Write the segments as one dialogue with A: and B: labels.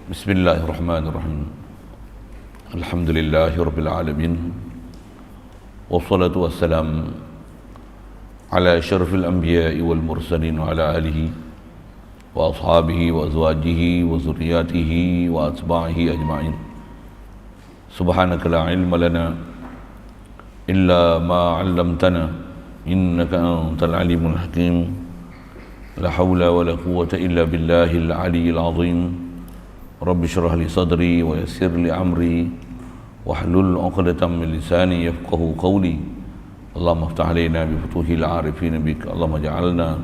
A: Bismillahirrahmanirrahim. Alhamdulillahirabbil alamin. Wassalatu wassalam ala asyrafil anbiya'i wal mursalin wa ala alihi wa ashabihi wa azwajihi wa zurriyyatihi wa atba'ihi ajma'in. Subhanaka la ilma lana illa ma 'allamtana innaka antal alimul hakim. La haula wa la quwwata illa billahil aliyyil azim. Rabbi syrah li sadri wa yassir li amri wahlul 'uqdatam min lisani yafqahu qawli. Allahumma iftah 'alaina bi futuhil 'arifin bik. Allahumma ij'alna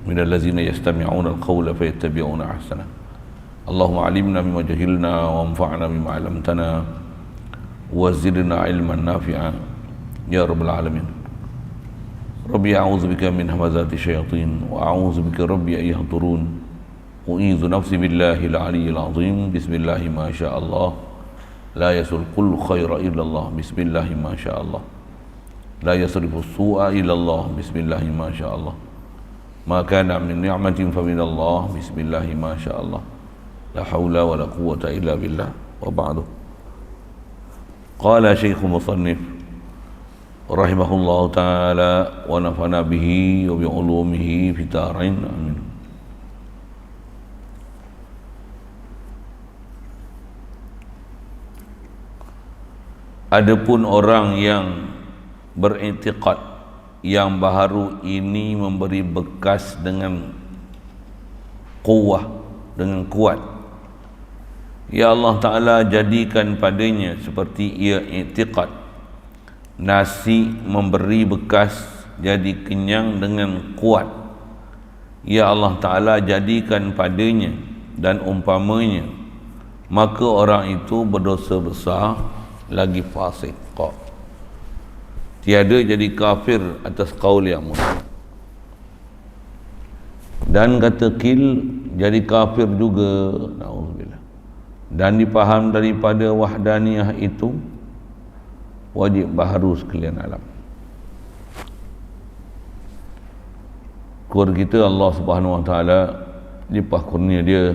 A: minal ladzina yastami'una al-qawla fayattabi'una ahsana. Allahumma 'allimna mimma jahilna wa anfa'na bima 'allamtana wa zidna 'ilman nafi'a ya rabbal alamin. Rabbi a'udzu bika min hamazati syayatin wa a'udzu bika rabbi an yahdurun. U'idzu nafsi billahil aliyyil azim. Bismillahi ma sya'allah. La yasulqul khaira illallah. Bismillahi ma sya'allah. La yasrifu su'a illallah. Bismillahi ma sya'allah. Ma kana min ni'matin fa minallah. Bismillahi ma sya'allah. La haula wa la quwwata illa billah. Wa ba'du. Qala Syekh Musannif rahimahullahu ta'ala wa nafa'na bihi wa bi ulumihi fid dharain. Amin. Adapun orang yang beriktikad yang baharu ini memberi bekas dengan kuwah, dengan kuat, ya Allah Ta'ala jadikan padanya seperti ia iktikad nasi memberi bekas jadi kenyang dengan kuat, ya Allah Ta'ala jadikan padanya dan umpamanya, maka orang itu berdosa besar lagi fasik. Tiada jadi kafir atas qaul yang mulia. Dan kata kil jadi kafir juga, naudzubillah. Dan dipaham daripada wahdaniyah itu wajib baharu sekalian alam. Kur kita Allah Subhanahu Wa Taala limpah kurnia dia,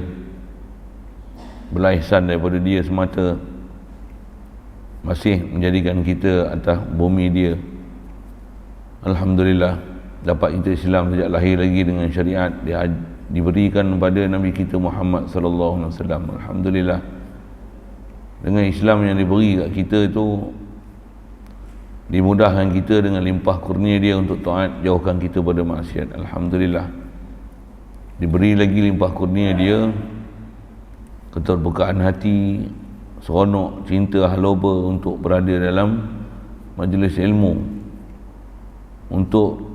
A: belah ihsan daripada dia semata, masih menjadikan kita atas bumi dia. Alhamdulillah dapat kita Islam sejak lahir lagi dengan syariat dia diberikan kepada Nabi kita Muhammad sallallahu alaihi wasallam. Alhamdulillah dengan Islam yang diberi kat kita itu dimudahkan kita dengan limpah kurnia dia untuk taat, jauhkan kita pada maksiat. Alhamdulillah diberi lagi limpah kurnia dia keterbukaan hati, seronok, cinta, haloba untuk berada dalam majlis ilmu, untuk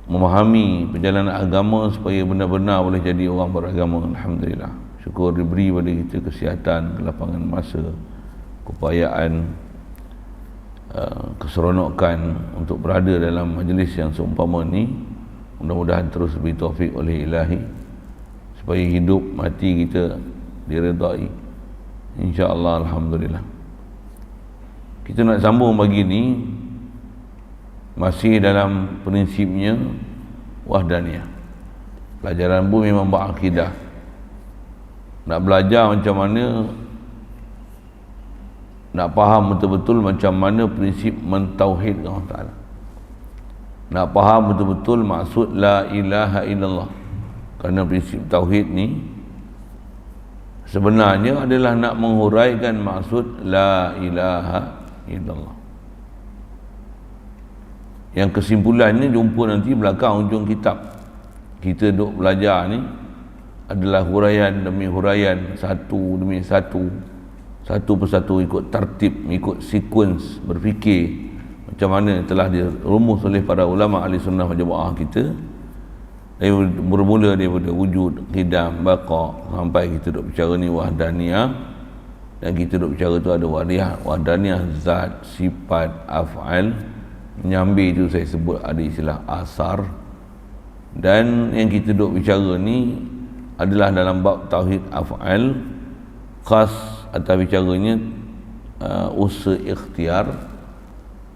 A: memahami perjalanan agama supaya benar-benar boleh jadi orang beragama. Alhamdulillah, syukur diberi pada kita kesihatan, kelapangan masa, keupayaan, keseronokan untuk berada dalam majlis yang seumpama ni. Mudah-mudahan terus diberi taufik oleh Ilahi supaya hidup mati kita diredai, InsyaAllah. Alhamdulillah. Kita nak sambung pagi ni masih dalam prinsipnya wahdaniyah. Pelajaran pun memang berakidah. Nak belajar macam mana, nak faham betul-betul macam mana prinsip mentauhid Allah Ta'ala, nak faham betul-betul maksud la ilaha illallah. Kerana prinsip tauhid ni sebenarnya adalah nak menghuraikan maksud la ilaha illallah. Yang kesimpulannya jumpa nanti belakang ujung kitab. Kita duk belajar ni adalah huraian demi huraian, satu demi satu, satu persatu, ikut tertib, ikut sekuens berfikir macam mana telah dirumus oleh para ulama ahli sunnah wal jamaah kita, bermula daripada wujud, qidam, baqa, sampai kita duk bicara ni wahdaniyah. Dan kita duk bicara tu ada wahdaniyah zat, sifat, af'al. Menyambil tu saya sebut ada istilah asar. Dan yang kita duk bicara ni adalah dalam bab tauhid af'al, khas atas bicaranya usaha ikhtiar.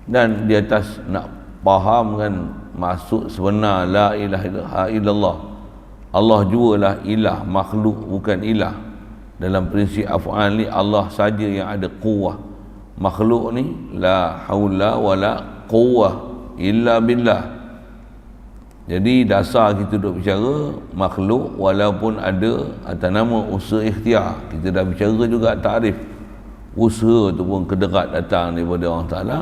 A: Dan di atas nak fahamkan maksud sebenar la ilaha illallah. Allah jualah ilah, makhluk bukan ilah. dalam prinsip af'al ni Allah saja yang ada quwwah. Makhluk ni la haula wala quwwah illa billah. Jadi dasar kita duk bicara makhluk walaupun ada atas nama usaha ikhtiar. Kita dah bicara juga ta'rif. Usaha tu pun kederat datang daripada Allah Ta'ala.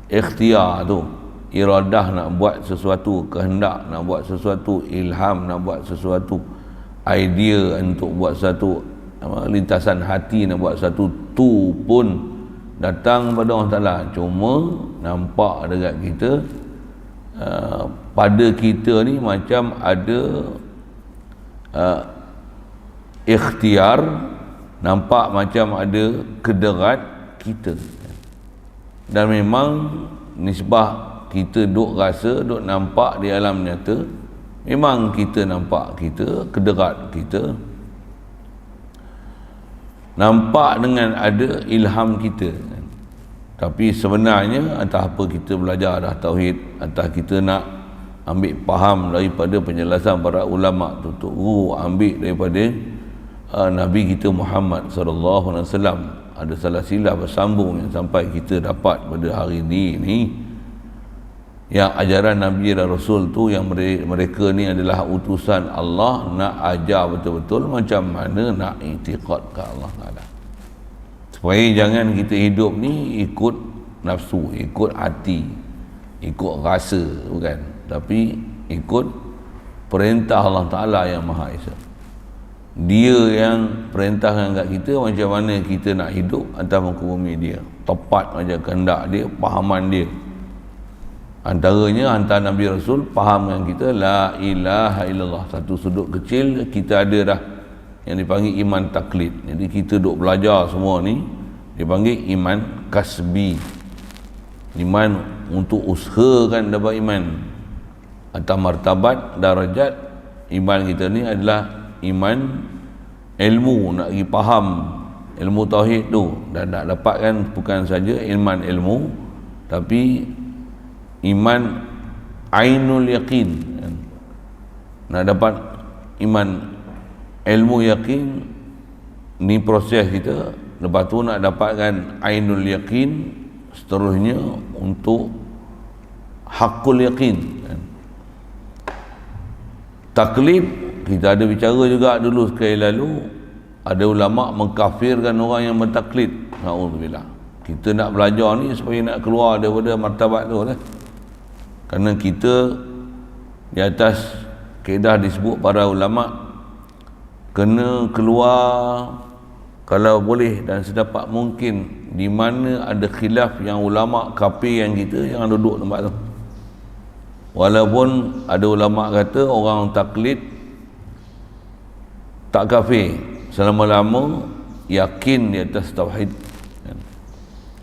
A: Ikhtiar tu iradah nak buat sesuatu, kehendak nak buat sesuatu, ilham nak buat sesuatu, idea untuk buat satu, lintasan hati nak buat satu, tu pun datang pada Allah Ta'ala. Cuma nampak dekat kita, pada kita ni macam ada ikhtiar, nampak macam ada kederat kita. Dan memang nisbah kita duk rasa, duk nampak di alam nyata, memang kita nampak kita, kederat kita nampak dengan ada ilham kita. Tapi sebenarnya entah apa kita belajar dah tauhid, entah kita nak ambil faham daripada penjelasan para ulama tu, ambil daripada Nabi kita Muhammad sallallahu alaihi wasallam, ada salah silap bersambung yang sampai kita dapat pada hari ini yang ajaran Nabi dan Rasul tu, yang mereka ni adalah utusan Allah, nak ajar betul-betul macam mana nak i'tiqad ke Allah Ta'ala, supaya jangan kita hidup ni ikut nafsu, ikut hati, ikut rasa, bukan, tapi ikut perintah Allah Ta'ala yang Maha Esa. Dia yang perintahkan kat kita macam mana kita nak hidup atas muka bumi dia, tepat macam kehendak dia, fahaman dia. Antaranya antara Nabi Rasul fahamkan kita la ilaha illallah. Satu sudut kecil kita ada dah yang dipanggil iman taklid. Jadi kita duk belajar semua ni dipanggil iman kasbi, iman untuk usahakan dapat iman. Atas martabat darajat iman kita ni adalah iman ilmu, nak pergi faham ilmu tauhid tu, dan nak dapatkan bukan saja iman ilmu, tapi iman ainul yaqin. Nak dapat iman ilmu yakin ni proses kita, lepas tu nak dapatkan ainul yaqin, seterusnya untuk hakul yaqin. Taklid kita ada bicara juga dulu sekali lalu, ada ulama mengkafirkan orang yang bertaklid. Na'udzubillah. Kita nak belajar ni supaya nak keluar daripada martabat tu lah. Kerana kita di atas kaedah disebut para ulama kena keluar kalau boleh dan sedapat mungkin di mana ada khilaf yang ulama kafir yang kita, jangan duduk tempat tu. Walaupun ada ulama kata orang taklid tak kafir selama-lama yakin di atas tauhid,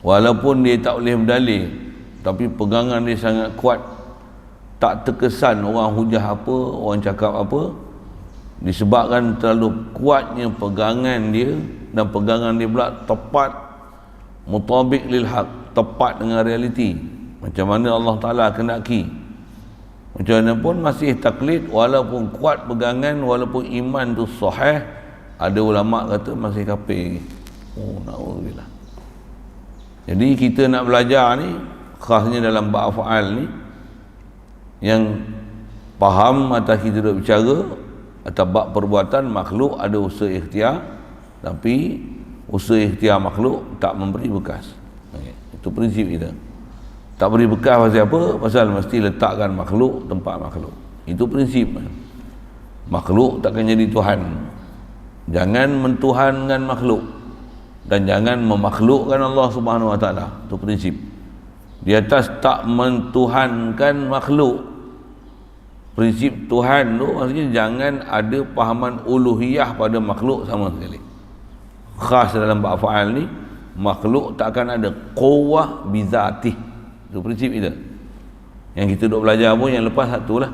A: walaupun dia tak boleh berdalil, tapi pegangan dia sangat kuat, tak terkesan orang hujah apa, orang cakap apa, disebabkan terlalu kuatnya pegangan dia, dan pegangan dia pula tepat, mutabik lil haq, tepat dengan realiti macam mana Allah Ta'ala kendaki. Macam mana pun masih taklid, walaupun kuat pegangan, walaupun iman tu sahih, ada ulama kata masih kafir. Oh, na'udzubillah. Jadi kita nak belajar ni khasnya dalam bab af'al ni, yang faham atas kita duk bicara atas bab perbuatan makhluk ada usaha ikhtiar, tapi usaha ikhtiar makhluk tak memberi bekas. Itu prinsip kita. Tak beri bekas pasal apa? Pasal mesti letakkan makhluk tempat makhluk. Itu prinsip. Makhluk takkan jadi Tuhan. Jangan mentuhankan makhluk, dan jangan memakhlukkan Allah Subhanahu Wa Taala. Itu prinsip. Di atas tak mentuhankan makhluk, prinsip Tuhan tu maksudnya jangan ada pahaman uluhiyah pada makhluk sama sekali. Khas dalam bab fa'al ni, makhluk tak akan ada quwwah bizatih. Itu prinsip kita. Yang kita duk belajar pun yang lepas satu lah,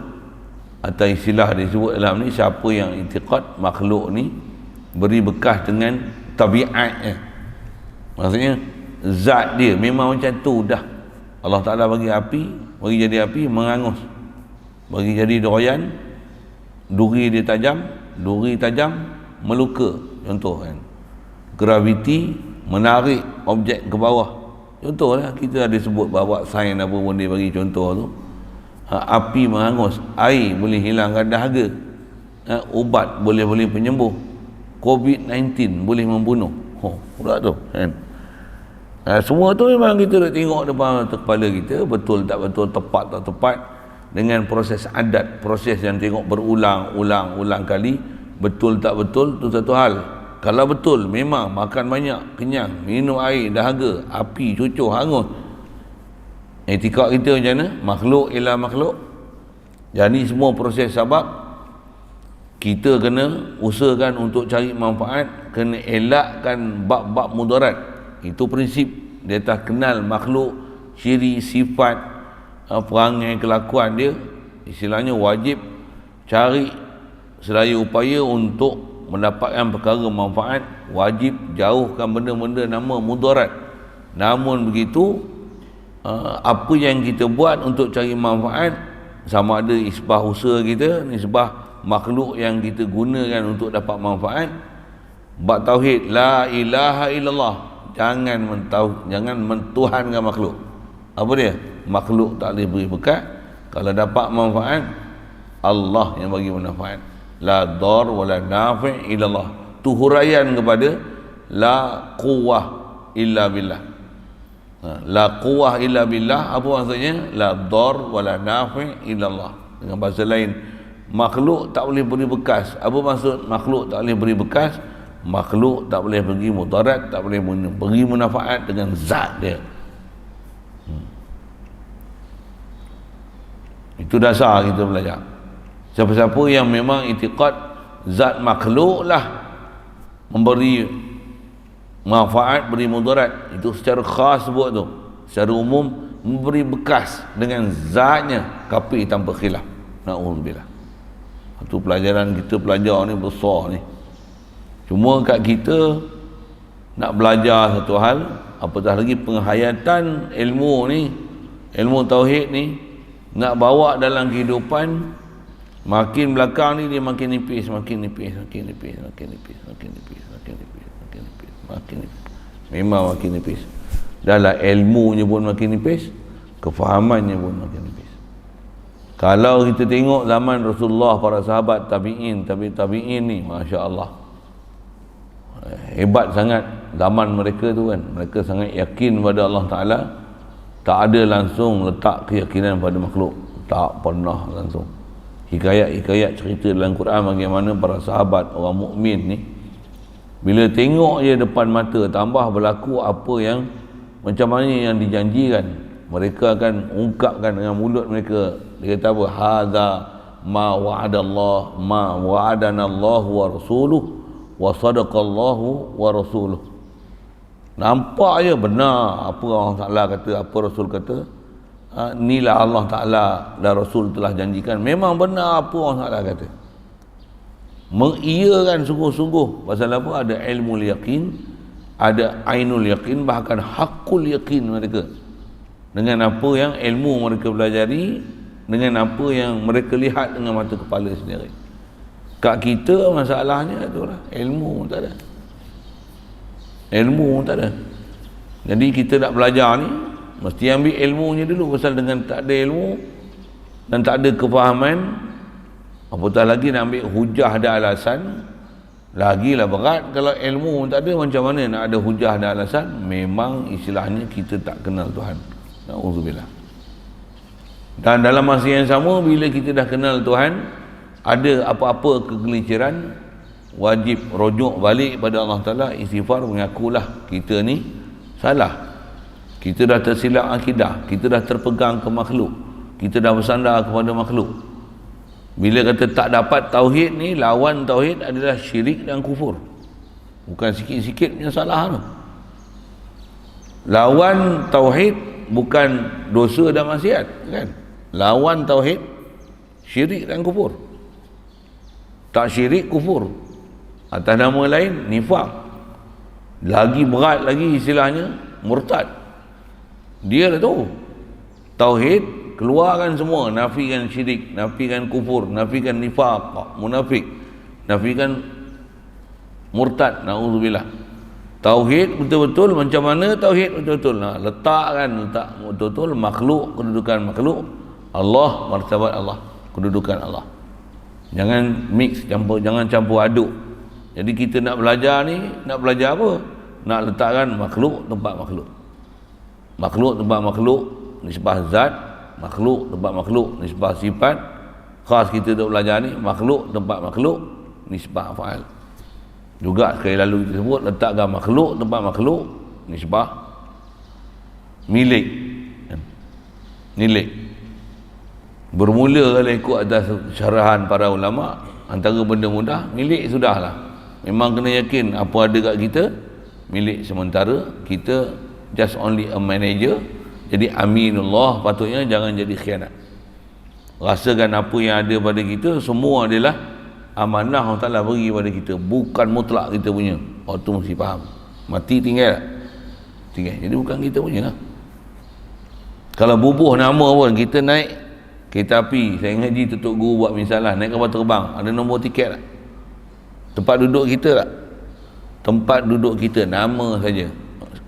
A: atau istilah disebut dalam ni, siapa yang i'tiqad makhluk ni beri bekas dengan tabiatnya, maksudnya zat dia memang macam tu dah. Allah Ta'ala bagi api, bagi jadi api mengangus, bagi jadi durian, duri dia tajam, duri tajam meluka, contoh kan. graviti menarik objek ke bawah. Contohlah, kita ada sebut bawa sains apa pun dia bagi contoh tu. Api menghangus, air boleh hilangkan dahaga, ubat boleh penyembuh, COVID-19 boleh membunuh. Pula tu kan. Semua tu memang kita nak tengok depan kepala kita, betul tak betul, tepat tak tepat, dengan proses adat, proses yang tengok berulang-ulang kali, betul tak betul tu satu hal. Kalau betul memang makan banyak, kenyang, minum air, dahaga, api, cucur, hangus, etika kita macam mana? Makhluk ialah makhluk. Jadi semua proses sebab kita kena usahakan untuk cari manfaat, kena elakkan bab-bab mudarat. Itu prinsip di atas kenal makhluk, ciri, sifat, perangai, kelakuan dia. Istilahnya wajib cari sedaya upaya untuk mendapatkan perkara manfaat, wajib jauhkan benda-benda nama mudarat. Namun begitu, apa yang kita buat untuk cari manfaat, sama ada isbah usaha kita, isbah makhluk yang kita gunakan untuk dapat manfaat. Bab tauhid la ilaha illallah, jangan mentuhankan makhluk. Apa dia? Makhluk tak boleh beri berkat. Kalau dapat manfaat, Allah yang bagi manfaat. La dar wa la nafi' illallah. Tu huraian kepada la quwwah illa billah. La quwwah illa billah apa maksudnya? La dar wa la nafi' illallah. Dengan bahasa lain, makhluk tak boleh beri bekas. Apa maksud makhluk tak boleh beri bekas? Makhluk tak boleh bagi mudarat, tak boleh beri manfaat dengan zat dia. Itu dasar kita belajar. Siapa-siapa yang memang itikad zat makhluk lah memberi manfaat, beri mudarat, itu secara khas buat tu. Secara umum memberi bekas dengan zatnya, kafir tanpa khilaf. Na'udzubillah. Itu pelajaran kita belajar ni besar ni. Cuma kat kita nak belajar satu hal, apatah lagi penghayatan ilmu ni, ilmu tauhid ni, nak bawa dalam kehidupan, makin belakang ni dia makin nipis. Memang makin nipis. Dalam ilmunya pun makin nipis, kefahamannya pun makin nipis. Kalau kita tengok zaman Rasulullah, para sahabat, tabi'in ni, Masya Allah, hebat sangat zaman mereka tu kan. Mereka sangat yakin pada Allah Ta'ala. Tak ada langsung letak keyakinan pada makhluk, tak pernah langsung. Hikayat cerita dalam Quran bagaimana para sahabat, orang mukmin ni, bila tengok je depan mata tambah berlaku apa yang macam mana yang dijanjikan, mereka akan ungkapkan dengan mulut mereka. Dia kata apa? Hadza ma wa'adallah, ma wa'adana Allah wa rasuluh, wa sadaqallahu wa rasuluh. Nampak je benar apa Allah Ta'ala kata, apa Rasul kata. Inilah Allah Ta'ala dan Rasul telah janjikan. Memang benar apa Allah Ta'ala kata. Mengiyakan sungguh-sungguh. Pasal apa? Ada ilmu yakin, ada ainul yakin, bahkan hakul yakin mereka. Dengan apa yang ilmu mereka pelajari, dengan apa yang mereka lihat dengan mata kepala sendiri. Kat kita masalahnya itulah, ilmu tak ada. Ilmu tak ada. Jadi kita nak belajar ni mesti ambil ilmunya dulu. Pasal dengan tak ada ilmu dan tak ada kefahaman, apatah lagi nak ambil hujah dan alasan, lagilah berat. Kalau ilmu tak ada, macam mana nak ada hujah dan alasan? Memang istilahnya kita tak kenal Tuhan. Na'udzubillah. Dan dalam masa yang sama, bila kita dah kenal Tuhan, ada apa-apa kegelinciran, wajib rujuk balik pada Allah Ta'ala, istighfar, mengakulah kita ni salah, kita dah tersilap akidah, kita dah terpegang ke makhluk, kita dah bersandar kepada makhluk. Bila kata tak dapat tauhid ni, lawan tauhid adalah syirik dan kufur. Bukan sikit-sikit punya salah tu. Lawan tauhid bukan dosa dan maksiat kan. Lawan tauhid syirik dan kufur. Tak syirik, kufur. Atas nama lain, nifak. Lagi berat lagi istilahnya, murtad. Dia dah tahu. Tauhid, keluarkan semua. Nafikan syirik, nafikan kufur, nafikan nifak, munafik, nafikan murtad. Na'udzubillah. Tauhid betul-betul macam mana tauhid betul-betul? Letak betul-betul makhluk, kedudukan makhluk, Allah, martabat Allah, kedudukan Allah. Jangan mix, jangan campur aduk. Jadi kita nak belajar ni, nak belajar apa? Nak letakkan makhluk tempat makhluk. Makhluk tempat makhluk, nisbah zat, makhluk tempat makhluk, nisbah sifat. Khas kita nak belajar ni, makhluk tempat makhluk, nisbah fa'al. Juga sekali lalu kita sebut, letakkan makhluk tempat makhluk, nisbah milik. Milik. Bermula kalau ikut atas syarahan para ulama, antara benda mudah, milik sudahlah. Memang kena yakin apa ada kat kita, milik sementara, kita just only a manager. Jadi aminullah, patutnya jangan jadi khianat. Rasakan apa yang ada pada kita, semua adalah amanah Allah Ta'ala beri pada kita, bukan mutlak kita punya. Waktu mesti faham. Mati tinggal. Jadi bukan kita punya. Kalau bubuh nama pun, kita naik kereta api, saya ngaji tutup guru buat misalah, naik kapal terbang, ada nombor tiket tak? Tempat duduk kita tak? Tempat duduk kita, nama saja.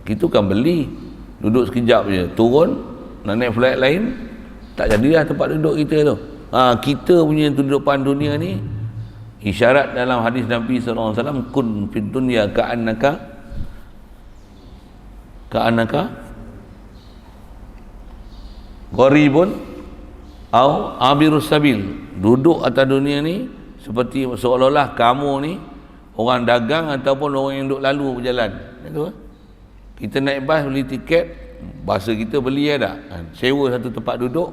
A: Kita kan beli, duduk sekejap je, turun, nak naik flight lain, tak jadilah tempat duduk kita tu. Kita punya kehidupan dunia ni, isyarat dalam hadis Nabi SAW, kun fid dunya ka'annaka gharibun au abirus sabil. Duduk atas dunia ni seperti seolah-olah kamu ni orang dagang ataupun orang yang duduk lalu berjalan. Itu. Kita naik bas, beli tiket, bahasa kita beli ada, sewa satu tempat duduk.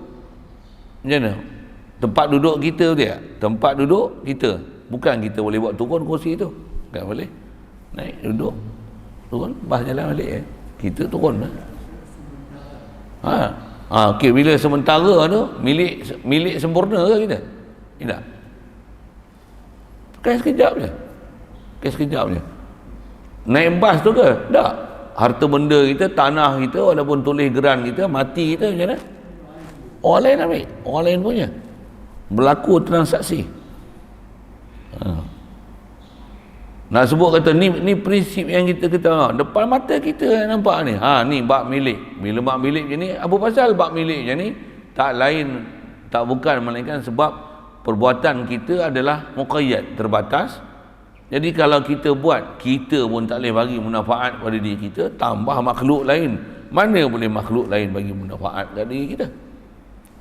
A: Macam mana? Tempat duduk kita dia, tempat duduk kita. Bukan kita boleh buat turun kursi tu. Tak boleh. Naik, duduk, turun, bas jalan balik. Kita turun. Okey, bila sementara tu milik sempurna ke kita? Tidak. Kan sekejap je. Naik bas tu ke? Tak. Harta benda kita, tanah kita, walaupun tulis geran kita, mati kita macam mana? Orang lain ambil, orang lain punya. Berlaku transaksi. Nak sebut kata ni prinsip yang kita depan mata kita nampak ni. Ni bab milik. Bila bab milik je ni, apa pasal bab milik je ni? Tak lain, tak bukan melainkan sebab perbuatan kita adalah muqayyad, terbatas. Jadi kalau kita buat, kita pun tak boleh bagi manfaat pada diri kita, tambah makhluk lain. Mana boleh makhluk lain bagi manfaat pada diri kita?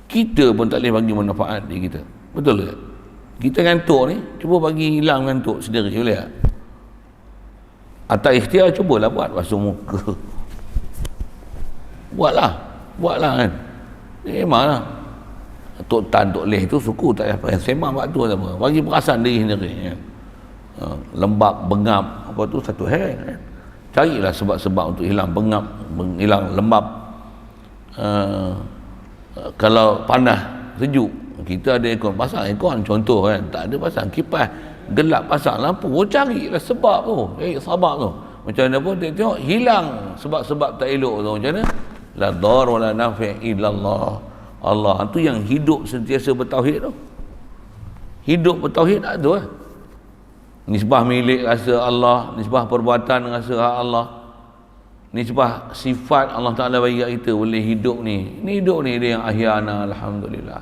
A: Kita pun tak boleh bagi manfaat diri kita. Betul ke? Kita ngantuk ni, cuba bagi hilang ngantuk sendiri, boleh tak? Atas ikhtiar, cubalah buat basuh muka. Buatlah kan. Memanglah Tok Tan, Tok Leh tu suku tak payah sembang waktu apa. Bagi perasan diri sendiri kan. Lembab, bengap, apa tu satu hal kan. Carilah sebab-sebab untuk hilang bengap, hilang lembab. Kalau panas, sejuk, kita ada aircon, pasang aircon contoh kan. Tak ada pasang kipas, gelap pasang lampu, carilah sebab tu, sabab tu. Macam mana pun tengok hilang sebab-sebab tak elok tu. Macam mana? La dar wa la nafi' illallah. Allah tu yang hidup sentiasa bertauhid tu. Hidup bertauhid tak tu lah. Nisbah milik rasa Allah, nisbah perbuatan rasa hak Allah, nisbah sifat Allah Ta'ala bagi kat kita boleh hidup ni. Ni hidup ni dia yang ahyana, alhamdulillah.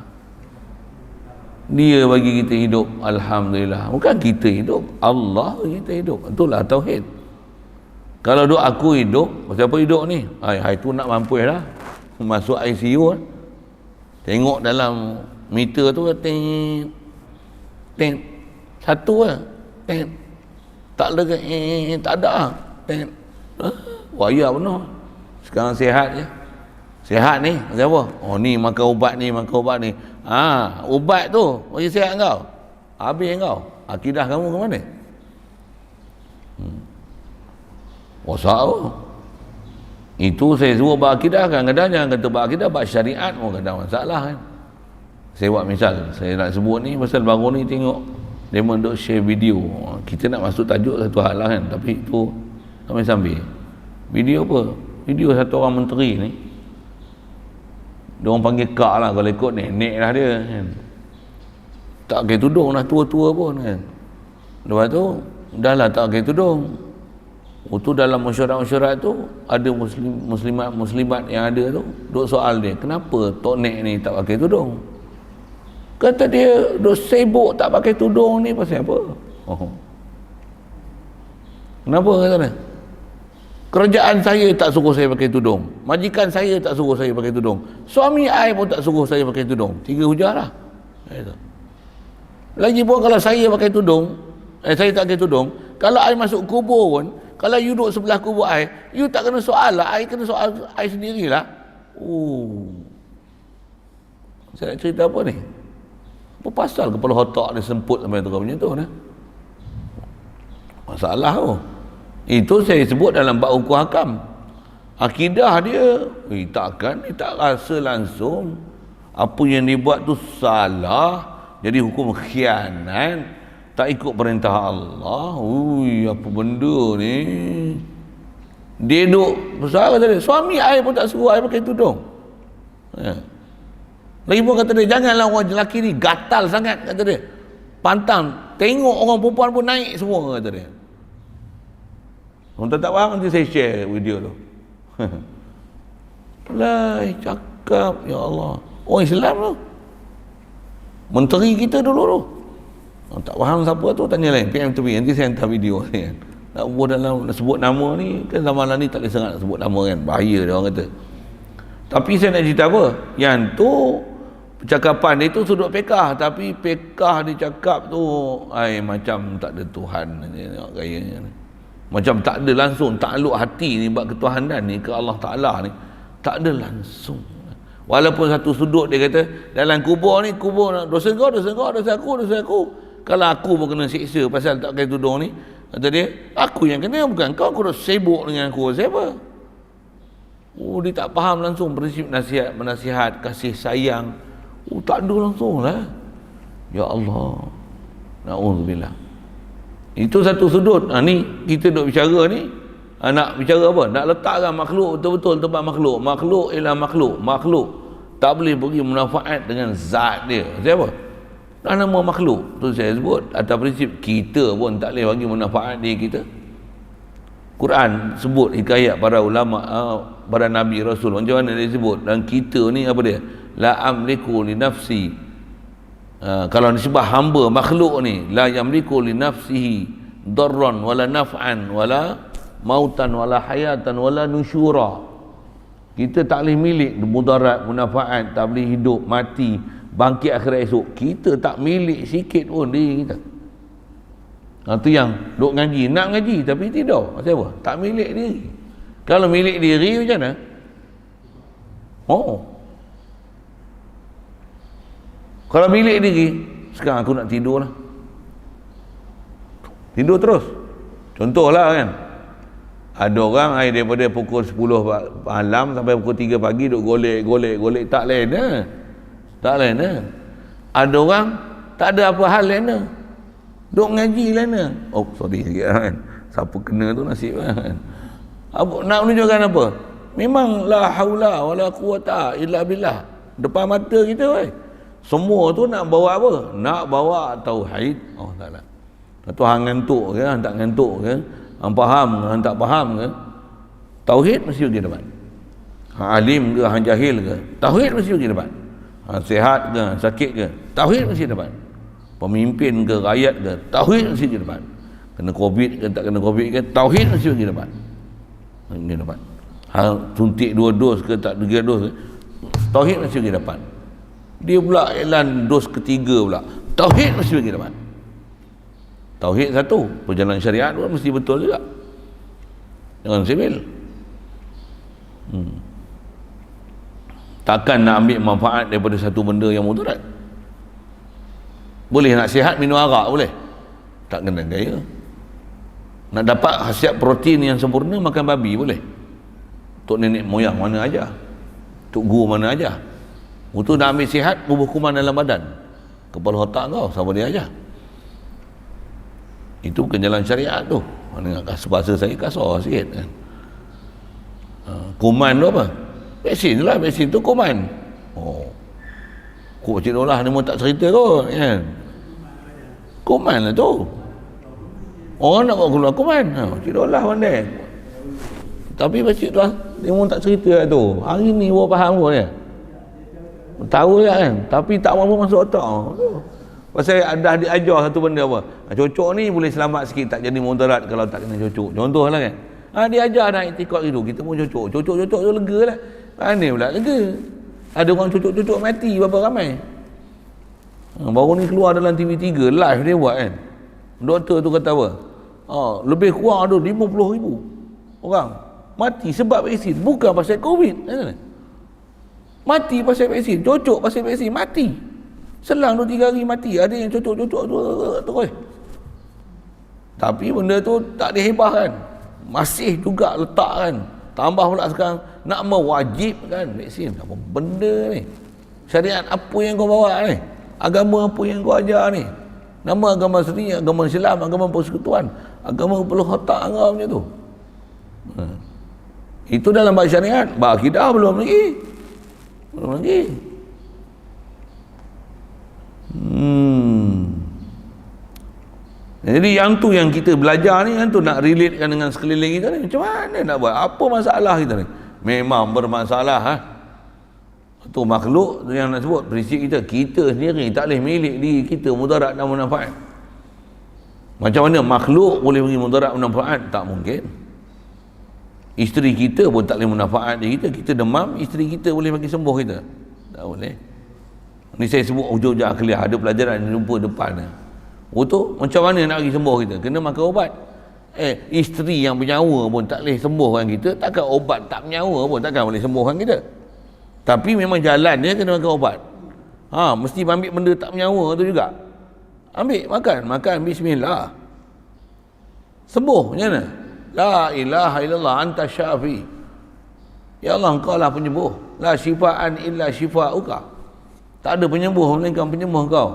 A: Dia bagi kita hidup, alhamdulillah. Bukan kita hidup, Allah bagi kita hidup. Itulah tauhid. Kalau duk aku hidup, siapa hidup ni? Hai tu nak mampus lah. Masuk ICU lah. Tengok dalam meter tu, ting, satu lah. Tak ada tak ada. Waya penuh. Sekarang sihat je. Sihat ni apa? Ni makan ubat ni. Ubat tu bagi sihat kau. Habis kau. Akidah kamu ke mana? Wasau. Itu saya suruh berakidah kan. Kadang jangan kata berakidah, bak syariat pun kadang masalah kan. Saya buat misal, saya nak sebut ni pasal baru ni tengok dia duk share video. Kita nak masuk tajuk satu hal lah kan, tapi itu sambil video apa? Video satu orang menteri ni, dia orang panggil kak lah kalau ikut nenek lah dia kan. Tak pakai tudung lah, tua-tua pun kan. Lepas tu dah lah tak pakai tudung, Itu dalam mesyuarat-mesyuarat tu ada muslimat yang ada tu duk soal dia, kenapa Tok Nek ni tak pakai tudung? Kata dia duk sibuk tak pakai tudung ni pasal apa? Kenapa kata dia? Kerajaan saya tak suruh saya pakai tudung, majikan saya tak suruh saya pakai tudung, suami saya pun tak suruh saya pakai tudung. 3 hujah lah. Lagi pun kalau saya pakai tudung, saya tak pakai tudung, kalau saya masuk kubur pun, kalau you duduk sebelah kubur saya, you tak kena soal lah, saya kena soal saya sendirilah. Saya nak cerita apa ni? Apa pasal kepala otak dia semput sampai tu macam tu nah? Masalah tu. Itu saya sebut dalam bab hukum hakam. Akidah dia, dia tak rasa langsung apa yang dia buat tu salah, jadi hukum khianat, tak ikut perintah Allah. Apa benda ni? Dia duk besar kata dia, suami saya pun tak suruh saya pakai tudung. Lagi pun kata dia, janganlah orang lelaki ni gatal sangat, kata dia. Pantang, tengok orang perempuan pun naik semua, kata dia. Orang tak faham, nanti saya share video tu. Lah, cakap, ya Allah. Orang Islam tu. Menteri kita dulu tu. Orang tak faham siapa tu, tanya lain. PM tu, nanti saya hantar video ni kan. Nak buat dalam, nak sebut nama ni, kan zaman ni tak boleh sangat nak sebut nama kan. Bahaya dia orang kata. Tapi saya nak cerita apa? Yang tu, percakapan dia tu sudut pekah. Tapi pekah dia cakap tu, macam tak ada Tuhan. Gayanya ni. Macam tak ada langsung takluk hati ni buat ketuhanan ni ke Allah Ta'ala ni, tak ada langsung. Walaupun satu sudut dia kata dalam kubur ni, kubur dosa kau, dosa aku. Kalau aku pun kena siksa pasal tak pakai tudung ni, kata dia, aku yang kena, bukan kau. Aku dah sibuk dengan aku, siapa? Dia tak faham langsung prinsip menasihat, kasih sayang. Tak ada langsung lah. Ya Allah, na'udzubillah. Itu satu sudut. Ni kita duk bicara ni, nak bicara apa? Nak letakkan makhluk betul-betul tempat makhluk. Makhluk ialah makhluk tak boleh beri manfaat dengan zat dia. Siapa? Nama makhluk tu saya sebut. Atas prinsip kita pun tak boleh bagi manfaat diri kita. Quran sebut hikayat para ulama, para nabi rasul, macam mana dia sebut. Dan kita ni apa dia? La amliku li nafsi. Kalau disebut hamba makhluk ni, la yamliku li nafsihi darran wala naf'an wala mautan wala hayatan wala nusyura. Kita tak boleh milik mudarat, munafaat, tak boleh hidup, mati, bangkit akhirat esok. Kita tak milik sikit pun diri kita. Itu yang duk ngaji, nak ngaji tapi tidak. Maksud apa? Tak milik diri. Kalau milik diri macam mana? Kalau milik diri, sekarang aku nak tidur lah. Tidur terus. Contohlah kan, ada orang daripada pukul 10 malam sampai pukul 3 pagi duk golek. Tak lain lah. Ada orang tak ada apa hal lain lah, duk ngaji lain lah. Sorry sikit kan. Siapa kena tu nasib kan. Nak menunjukkan apa? Memang la haula wala quwata illa billah. Depan mata kita semua tu nak bawa apa? Nak bawa tauhid. Taklah. Satu hang ngantuk ke, hang tak ngantuk ke, hang faham ke, hang tak faham ke, tauhid mesti pergi depan. Hang alim ke, hang jahil ke, tauhid mesti pergi depan. Hang sihat ke, sakit ke, tauhid mesti depan. Pemimpin ke, rakyat ke, tauhid mesti pergi depan. Kena covid ke, tak kena covid ke, tauhid mesti pergi depan. Pergi depan. Hang suntik 2 dos ke, tak 3 dos ke, tauhid mesti pergi depan. Dia pula iklan dos ketiga pula, tauhid mesti pergi depan. Tauhid satu, perjalanan syariat pun mesti betul juga. Jangan sibil. Takkan nak ambil manfaat daripada satu benda yang mudarat. Boleh nak sihat minum arak boleh, tak kena gaya. Nak dapat khasiat protein yang sempurna makan babi boleh. Tok nenek moyang mana aja, tok guru mana aja. Untuk nak ambil sihat, bubuh kuman dalam badan, kepala otak kau, siapa dia aja. Itu bukan jalan syariat tu. Mana bahasa saya kasar sikit kan. Kuman tu apa? Vaksin lah, vaksin tu kuman. Kok Cik Nolah ni pun tak cerita kot kan. Kuman lah tu. Orang nak buat keluar kuman. Cik Dolah pandai. Tapi Cik Dolah dia pun tak cerita tu. Hari ni baru faham pun dia. Tahu je kan, tapi tak mampu masuk otak. Pasal dah diajar satu benda apa. Cocok ni boleh selamat sikit, tak jadi mudarat kalau tak kena cocok. Contohlah kan. Dia ajar dah iktikad gitu. Kita pun cocok. Cocok-cocok tu lega lah. Mana pula lega. Ada orang cocok-cocok mati berapa ramai. Baru ni keluar dalam TV3 live dia buat kan. Doktor tu kata apa? Lebih kurang ada 50,000 orang mati sebab vaksin, bukan pasal Covid. Mati pasal vaksin, cocok pasal vaksin, mati. Selang 2-3 hari mati. Ada yang cocok-cocok tu terus. Tapi benda tu tak dihebahkan. Masih juga letakkan. Tambah pula sekarang nak mewajibkan vaksin. Apa benda ni? Syariat apa yang kau bawa ni? Agama apa yang kau ajar ni? Nama agama sendiri, agama Islam, agama persekutuan, agama perlu otak kau macam tu. Itu dalam bab syariat. Bab akidah belum lagi. Jadi yang tu yang kita belajar ni, yang tu nak relatekan dengan sekeliling kita ni, macam mana nak buat? Apa masalah kita ni? Memang bermasalah. Tu makhluk yang nak sebut prinsip kita sendiri tak boleh milik diri kita mudarat dan manfaat. Macam mana makhluk boleh bagi mudarat dan manfaat? Tak mungkin. Isteri kita pun tak boleh manfaat diri kita demam, isteri kita boleh bagi sembuh kita? Tak boleh. Ni saya sebut hujung-hujung akhliyah, ada pelajaran yang jumpa depan. Betul? Macam mana nak bagi sembuh kita? Kena makan ubat. Isteri yang bernyawa pun tak boleh sembuhkan kita, takkan obat tak bernyawa pun takkan boleh sembuhkan kita. Tapi memang jalan dia kena makan ubat. Mesti ambil benda tak bernyawa tu juga. Ambil, makan bismillah. Sembuh macam mana? La ilaha illallah anta syafi. Ya Allah, engkau lah penyembuh. La syifaan illa syifauka. Tak ada penyembuh melainkan penyembuh kau.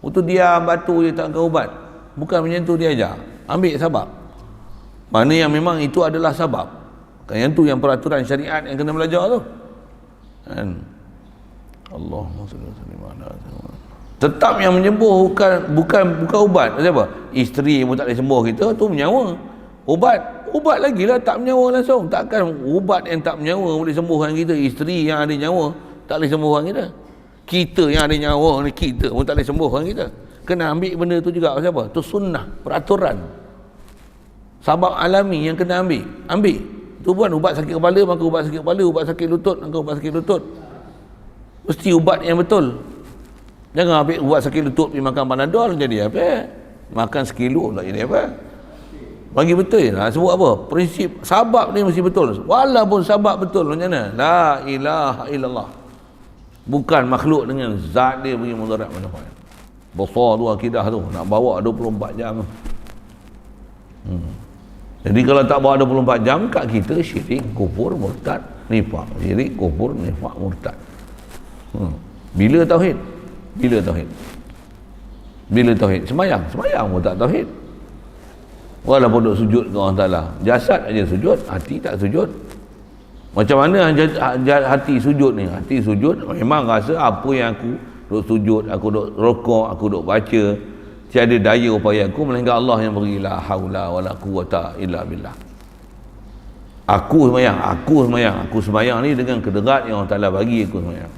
A: Itu dia batu je tak kau ubat. Bukan macam tu dia ajar. Ambil sabab. Mana yang memang itu adalah sabab. Yang tu yang peraturan syariat yang kena belajar tu. Kan? Allahumma salli ala Muhammad. Tetap yang menyembuh bukan ubat. Siapa? Isteri pun tak boleh sembuh kita, tu menyawa. Ubat lagi lah tak menyawa langsung. Takkan ubat yang tak menyawa boleh sembuhkan kita. Isteri yang ada nyawa tak boleh sembuhkan kita. Kita yang ada nyawa ni, kita pun tak boleh sembuhkan kita. Kena ambil benda tu juga. Siapa? Tu sunnah, peraturan. Sabab alami yang kena ambil. Tu bukan ubat sakit kepala maka ubat sakit kepala, ubat sakit lutut maka ubat sakit lutut. Mesti ubat yang betul. Jangan ambil ubat sakit lutut pergi makan Panadol jadi apa? Makan sekilo tak jadi apa? Bagi betul lah. Sebut apa? Prinsip sabab ni mesti betul. Walaupun sabab betul macam mana? La ilaha illallah. Bukan makhluk dengan zat dia bagi mudarat manfaat. Besar tu akidah tu. Nak bawa 24 jam. Jadi kalau tak bawa 24 jam kat kita syirik, kufur, murtad, nifaq. Syirik, kufur, nifaq, murtad. Bila tauhid? Bila tauhid? Semayang pun tak tauhid. Walaupun duk sujud ke Allah Ta'ala, jasad aja sujud, hati tak sujud. Macam mana hati sujud ni? Hati sujud memang rasa apa yang aku duk sujud, aku duk rokok, aku duk baca, tiada daya upaya aku melainkan Allah yang beri. La haula wala quwata illa billah. Aku semayang ni dengan kederat yang Allah Ta'ala bagi aku semayang.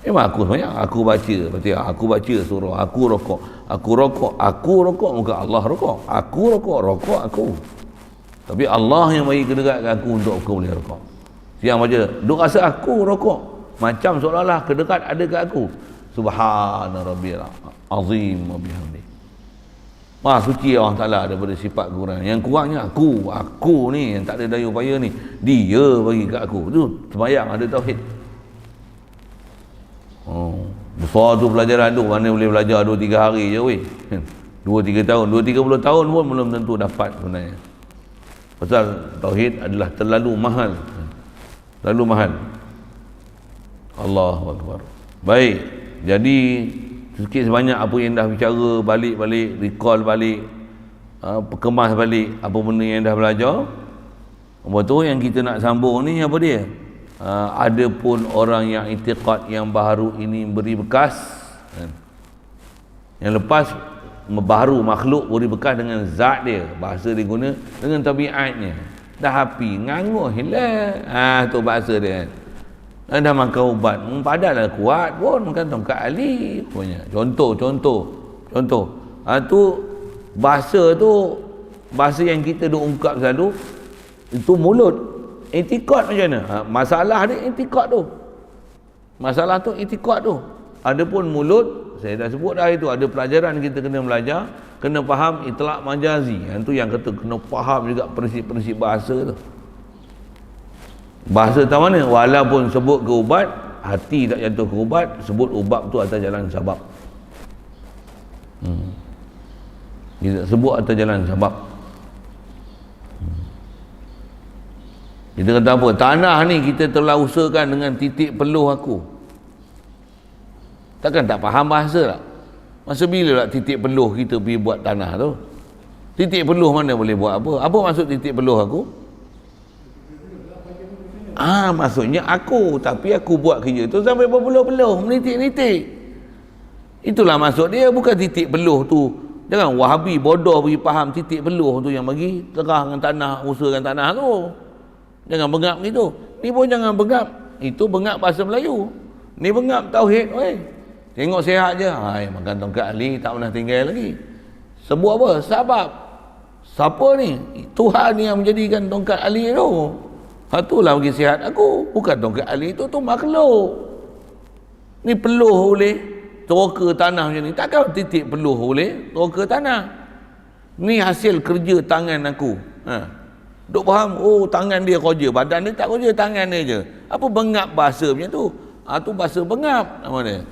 A: Memang aku semayang, aku baca Fatihah, aku baca surah, aku rokok muka Allah rokok. Aku rokok aku. Tapi Allah yang bagi kederat kat aku untuk aku boleh rokok. Siang baca, duk rasa aku rokok. Macam seolah-olah kederat ada kat aku. Subhana rabbiyal azim wa bihamdi. Maha suci Allah Ta'ala daripada sifat kekurangan. Yang kurangnya aku ni yang tak ada daya upaya ni, dia bagi kat aku. Tu sembahyang ada tauhid. Besar tu pelajaran tu. Mana boleh belajar 2-3 hari je weh. 2-3 tahun, 2-30 tahun pun belum tentu dapat sebenarnya. Pasal tauhid adalah terlalu mahal. Allahu Akbar. Baik, jadi sikit sebanyak apa yang dah bicara, balik recall balik, kemas balik apa benda yang dah belajar. Apa tu yang kita nak sambung ni, apa dia? Ada pun orang yang i'tiqad yang baru ini beri bekas. Yang lepas baharu makhluk beri bekas dengan zat dia, bahasa dia guna dengan tabiatnya. Dah api nganguh hilang, tu bahasa dia. Dah makan ubat, padahal kuat pun makan tongkat ali punya. Contoh tu bahasa yang kita duk ungkap selalu itu mulut. Itikad macam mana? Masalah dia itikad tu. Masalah tu itikad tu. Adapun mulut, saya dah sebut dah itu, ada pelajaran kita kena belajar, kena faham itlaq majazi. Yang tu yang kata kena faham juga prinsip-prinsip bahasa tu. Bahasa tahu mana? Walaupun sebut ke ubat, hati tak jatuh ke ubat, sebut ubat tu atas jalan sabab. Dia sebut atas jalan sabab. Kita kata apa? Tanah ni kita telah usahakan dengan titik peluh aku. Takkan tak faham bahasa tak? Masa bila tak titik peluh kita pergi buat tanah tu? Titik peluh mana boleh buat apa? Apa maksud titik peluh aku? Maksudnya aku, tapi aku buat kerja tu sampai berpeluh-peluh, menitik-nitik. Itulah maksud dia, bukan titik peluh tu. Jangan Wahabi bodoh pergi faham titik peluh tu yang bagi terahkan tanah, usahakan tanah tu. Jangan bengap gitu. Ni pun jangan bengap. Itu bengap bahasa Melayu. Ni bengap tauhid, oi. Tengok sihat je. Makan tongkat ali tak pernah tinggal lagi. Sebut apa? Sebab. Siapa ni? Tuhan yang menjadikan tongkat ali tu. Itulah bagi sihat aku. Bukan tongkat ali tu makhluk. Ni peluh boleh teroka tanah macam ni. Takkan titik peluh boleh teroka tanah. Ni hasil kerja tangan aku. Duk faham? Oh, tangan dia kerja, badan dia tak kerja, tangan dia je. Apa bengap bahasa macam tu? Tu bahasa bengap nama dia.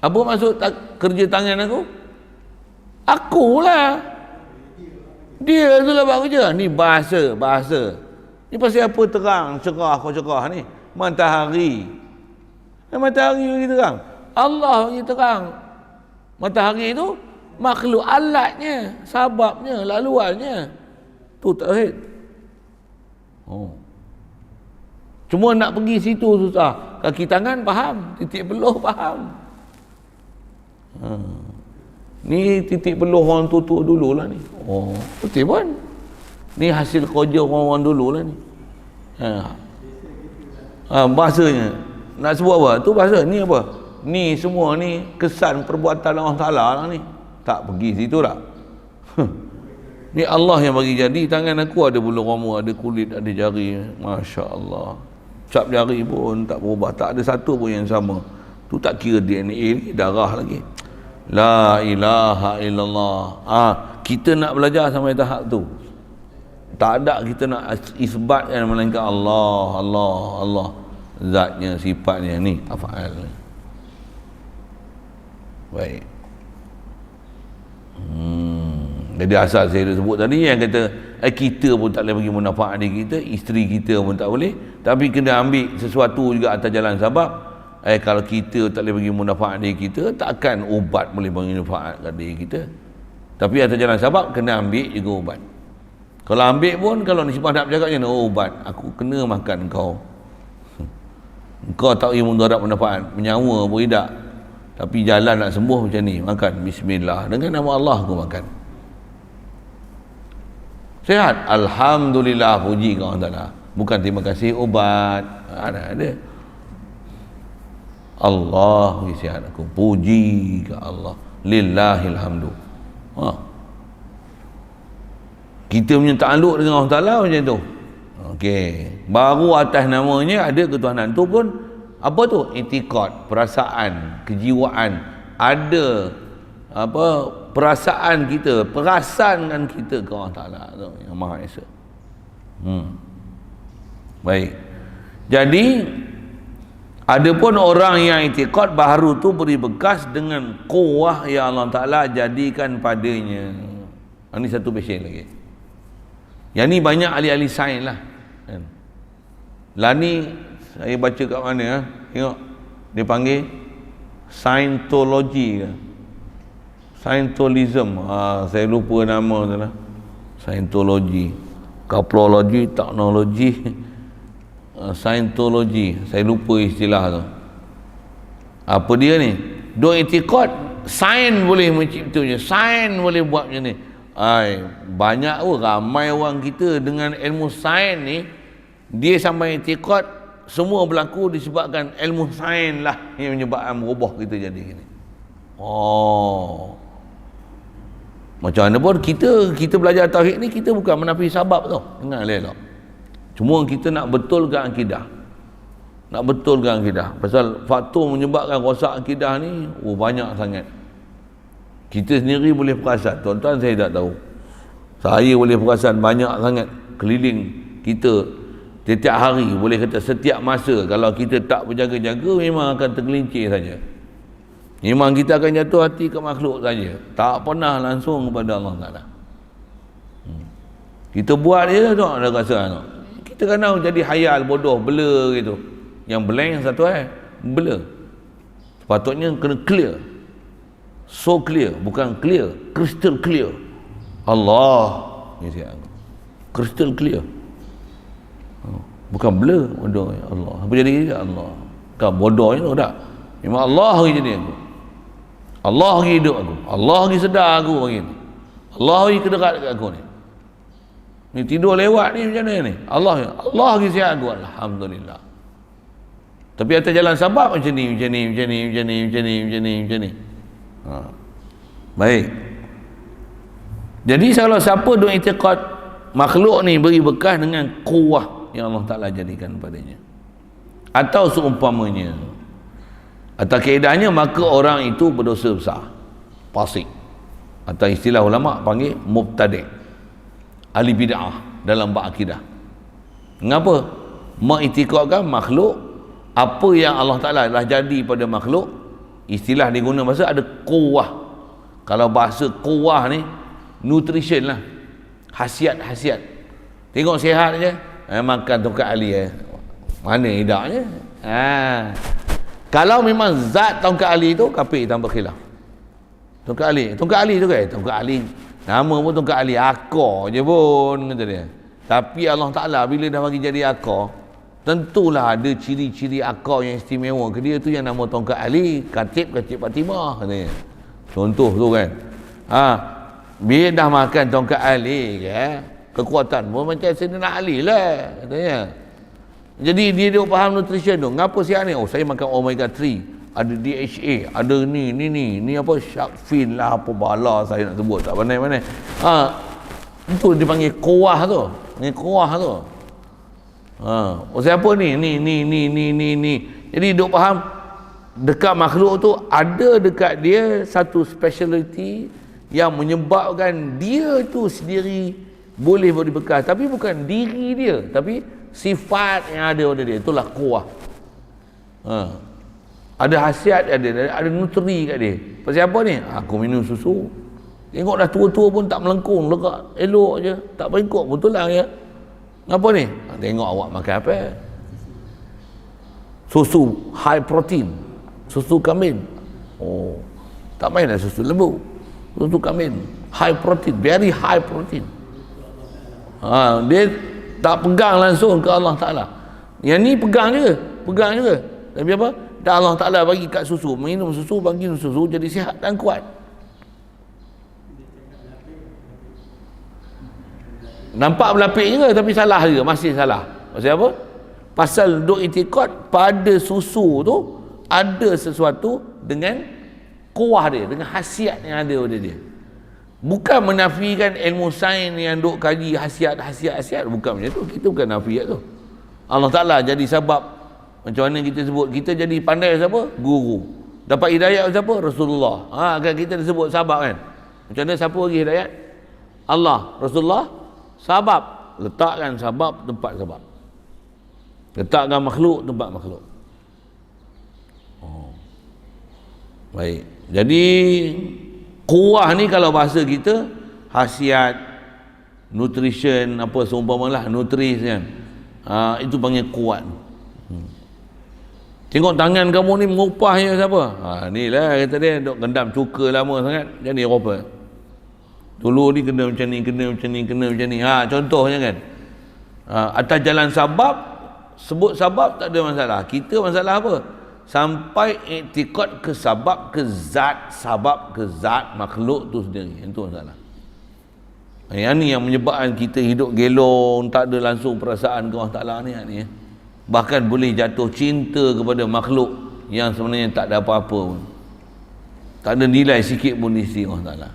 A: Apa maksud kerja tangan aku? Akulah. Dia tu lah buat kerja. Ni bahasa. Ni pasal apa terang, cerah ni? Matahari. Matahari bagi terang. Allah bagi terang. Matahari itu makhluk, alatnya, sababnya, laluannya. Tu tauhid. Cuma nak pergi situ susah. Kaki tangan faham, titik peluh faham. Ni titik peluh orang tutup dululah ni. Betul pun. Ni hasil kerja orang dulu lah ni. Bahasanya nak sebut apa? Tu bahasa. Ni apa? Ni semua ni kesan perbuatan Allah Ta'ala lah ni. Tak pergi situ tak? Ni Allah yang bagi jadi. Tangan aku ada bulu roma, ada kulit, ada jari. Masya Allah. Cap jari pun tak berubah, tak ada satu pun yang sama. Tu tak kira DNA ni, darah lagi. La ilaha illallah. Kita nak belajar sampai tahap tu. Tak ada kita nak isbatkan melainkan Allah. Zatnya, sifatnya ni, af'al. Baik. Jadi asal saya sebut tadi yang kata kita pun tak boleh bagi manfaat adik kita, isteri kita pun tak boleh, tapi kena ambil sesuatu juga atas jalan sebab. Kalau kita tak boleh bagi manfaat adik kita, takkan ubat boleh bagi manfaat kat adik kita. Tapi atas jalan sebab kena ambil juga ubat. Kalau ambil pun, kalau nisbah nak bercakap macam mana? Ubat, aku kena makan kau. Kau tak boleh mudarat manfaat, menyawa pun tidak. Tapi jalan nak sembuh macam ni, makan bismillah, dengan nama Allah aku makan. Sihat, alhamdulillah, puji ke Allah Ta'ala. Bukan terima kasih ubat. Ada. Allah sihat aku, puji ke Allah, lillahilhamdu. Kita punya takluk dengan Allah Ta'ala macam tu. Baru atas namanya ada ketuhanan tu pun apa tu? Itikad, perasaan, kejiwaan. Ada perasaan kita, perasanan kita ke Allah Ta'ala tu, yang Maha Esa. Baik. Jadi adapun orang yang itikad baharu tu beri bekas dengan kuwah yang Allah Ta'ala jadikan padanya. Ini satu pasien lagi. Yang ni banyak ahli-ahli sains lah. Lah ni saya baca kat mana? Tengok. Dia panggil Scientology ke? Scientolism. Saya lupa nama tu lah. Scientology. Kaprologi, teknologi. Scientology. Saya lupa istilah tu. Apa dia ni? Dua itikad sains boleh menciptanya, sains boleh buat macam ni. Banyak ramai orang kita dengan ilmu sains ni, dia sampai iktikad semua berlaku disebabkan ilmu sains lah yang menyebabkan merubah kita jadi gini. Macam mana pun kita belajar tauhid ni, kita bukan menafi sebab tau. Dengar elok. Cuma kita nak betulkan akidah. Nak betulkan akidah. Pasal faktor menyebabkan rosak akidah ni banyak sangat. Kita sendiri boleh perasan. Tuan-tuan saya tak tahu. Saya boleh perasan banyak sangat keliling kita setiap hari, boleh kata setiap masa. Kalau kita tak berjaga-jaga, memang akan tergelincir saja. Memang kita akan jatuh hati ke makhluk saja. Tak pernah langsung kepada Allah Ta'ala. Kita buat je tu, ada rasa tu. Kita kadang jadi hayal, bodoh, blur gitu. Yang blank satu blur. Sepatutnya kena clear. So clear, bukan clear, crystal clear. Allah ni siap. Crystal clear. Bukan blur, bodoh. Allah. Apa jadi Allah? Bukan bodohnya tu tak. Memang Allah lagi jadi aku. Allah lagi hidup aku. Allah lagi sedar aku hari ni. Allah lagi kedekat dekat aku ni. Ni tidur lewat ni macam mana ni? Allah lagi siap aku. Alhamdulillah. Tapi atas jalan sabab macam ni. Baik. Jadi kalau siapa duk i'tiqad makhluk ni beri bekas dengan kuah yang Allah Ta'ala jadikan padanya, atau seumpamanya, atau kaedahnya, maka orang itu berdosa besar, fasik, atau istilah ulama panggil mubtadi', ahli bid'ah dalam bab akidah. Mengapa? Mengiktikadkan makhluk, apa yang Allah Ta'ala dah jadi pada makhluk, istilah diguna bahasa ada kuah. Kalau bahasa kuah ni nutrition lah, khasiat-khasiat. Tengok sihat je, makan tongkat ali mana idaknya. Kalau memang zat tongkat ali tu kafir tanpa khilaf. Tongkat ali tu kan, tongkat ali nama pun tongkat ali, akar je pun kata dia. Tapi Allah Ta'ala bila dah bagi jadi akar, tentulah ada ciri-ciri akar yang istimewa ke dia tu, yang nama tongkat ali, katib Fatimah katanya. Contoh tu kan. Bila dah makan tongkat ali kekuatan pun macam Sayyidina Ali lah katanya. Jadi dia faham nutrition tu. Ngapa siap ni? Saya makan omega 3, ada DHA, ada ni apa shark fin lah, apa bala saya nak sebut tak pandai-pandai. Itu dipanggil kuah tu. Ni kuah tu. Siapa ni? Ni. Jadi duk faham dekat makhluk tu ada dekat dia satu speciality yang menyebabkan dia tu sendiri boleh beri bekas, tapi bukan diri dia, tapi sifat yang ada pada dia, itulah kuah. Ada khasiat, ada nutri kat dia. Pasal apa ni? Aku minum susu, tengok dah tua-tua pun tak melengkung, lekat elok je, tak bengkok, betul lah ya. Apa ni? Tengok awak makan apa? Susu high protein, susu kambing. Tak main dah susu lembu, susu kambing high protein, very high protein. Dia tak pegang langsung ke Allah Ta'ala. Yang ni pegang juga. Tapi apa? Dan Allah Ta'ala bagi kat susu, minum susu, bagi susu jadi sihat dan kuat. Nampak berlapik juga, tapi salah juga, masih salah. Pasal apa? Pasal duk i'tikad pada susu tu ada sesuatu dengan kuah dia, dengan khasiat yang ada pada dia. Bukan menafikan ilmu sains yang duk kaji khasiat, bukan macam tu. Kita bukan nafiat tu. Allah Ta'ala jadi sebab. Macam mana kita sebut, kita jadi pandai siapa? Guru. Dapat hidayat siapa? Rasulullah. Kan kita disebut sabab kan. Macam mana siapa bagi hidayat? Allah. Rasulullah sabab. Letakkan sabab tempat sabab. Letakkan makhluk tempat makhluk. Baik. Jadi kuah ni kalau bahasa kita khasiat, nutrition, apa seumpamalah nutris kan. Itu panggil kuat. Tengok tangan kamu ni mengupahnya siapa? Ni lah kata dia, duk gendam cuka lama sangat jadi apa? Dulu ni kena macam ni, kena macam ni. Contohnya kan. Atas jalan sabab, sebut sabab tak ada masalah. Kita masalah apa? sampai i'tikad ke sabab ke zat, makhluk tu sendiri. Itu masalah. Yang ni yang menyebabkan kita hidup gelong, tak ada langsung perasaan ke Allah Ta'ala ni. Bahkan boleh jatuh cinta kepada makhluk yang sebenarnya tak ada apa-apa pun. Tak ada nilai sikit pun di sisi Allah Ta'ala.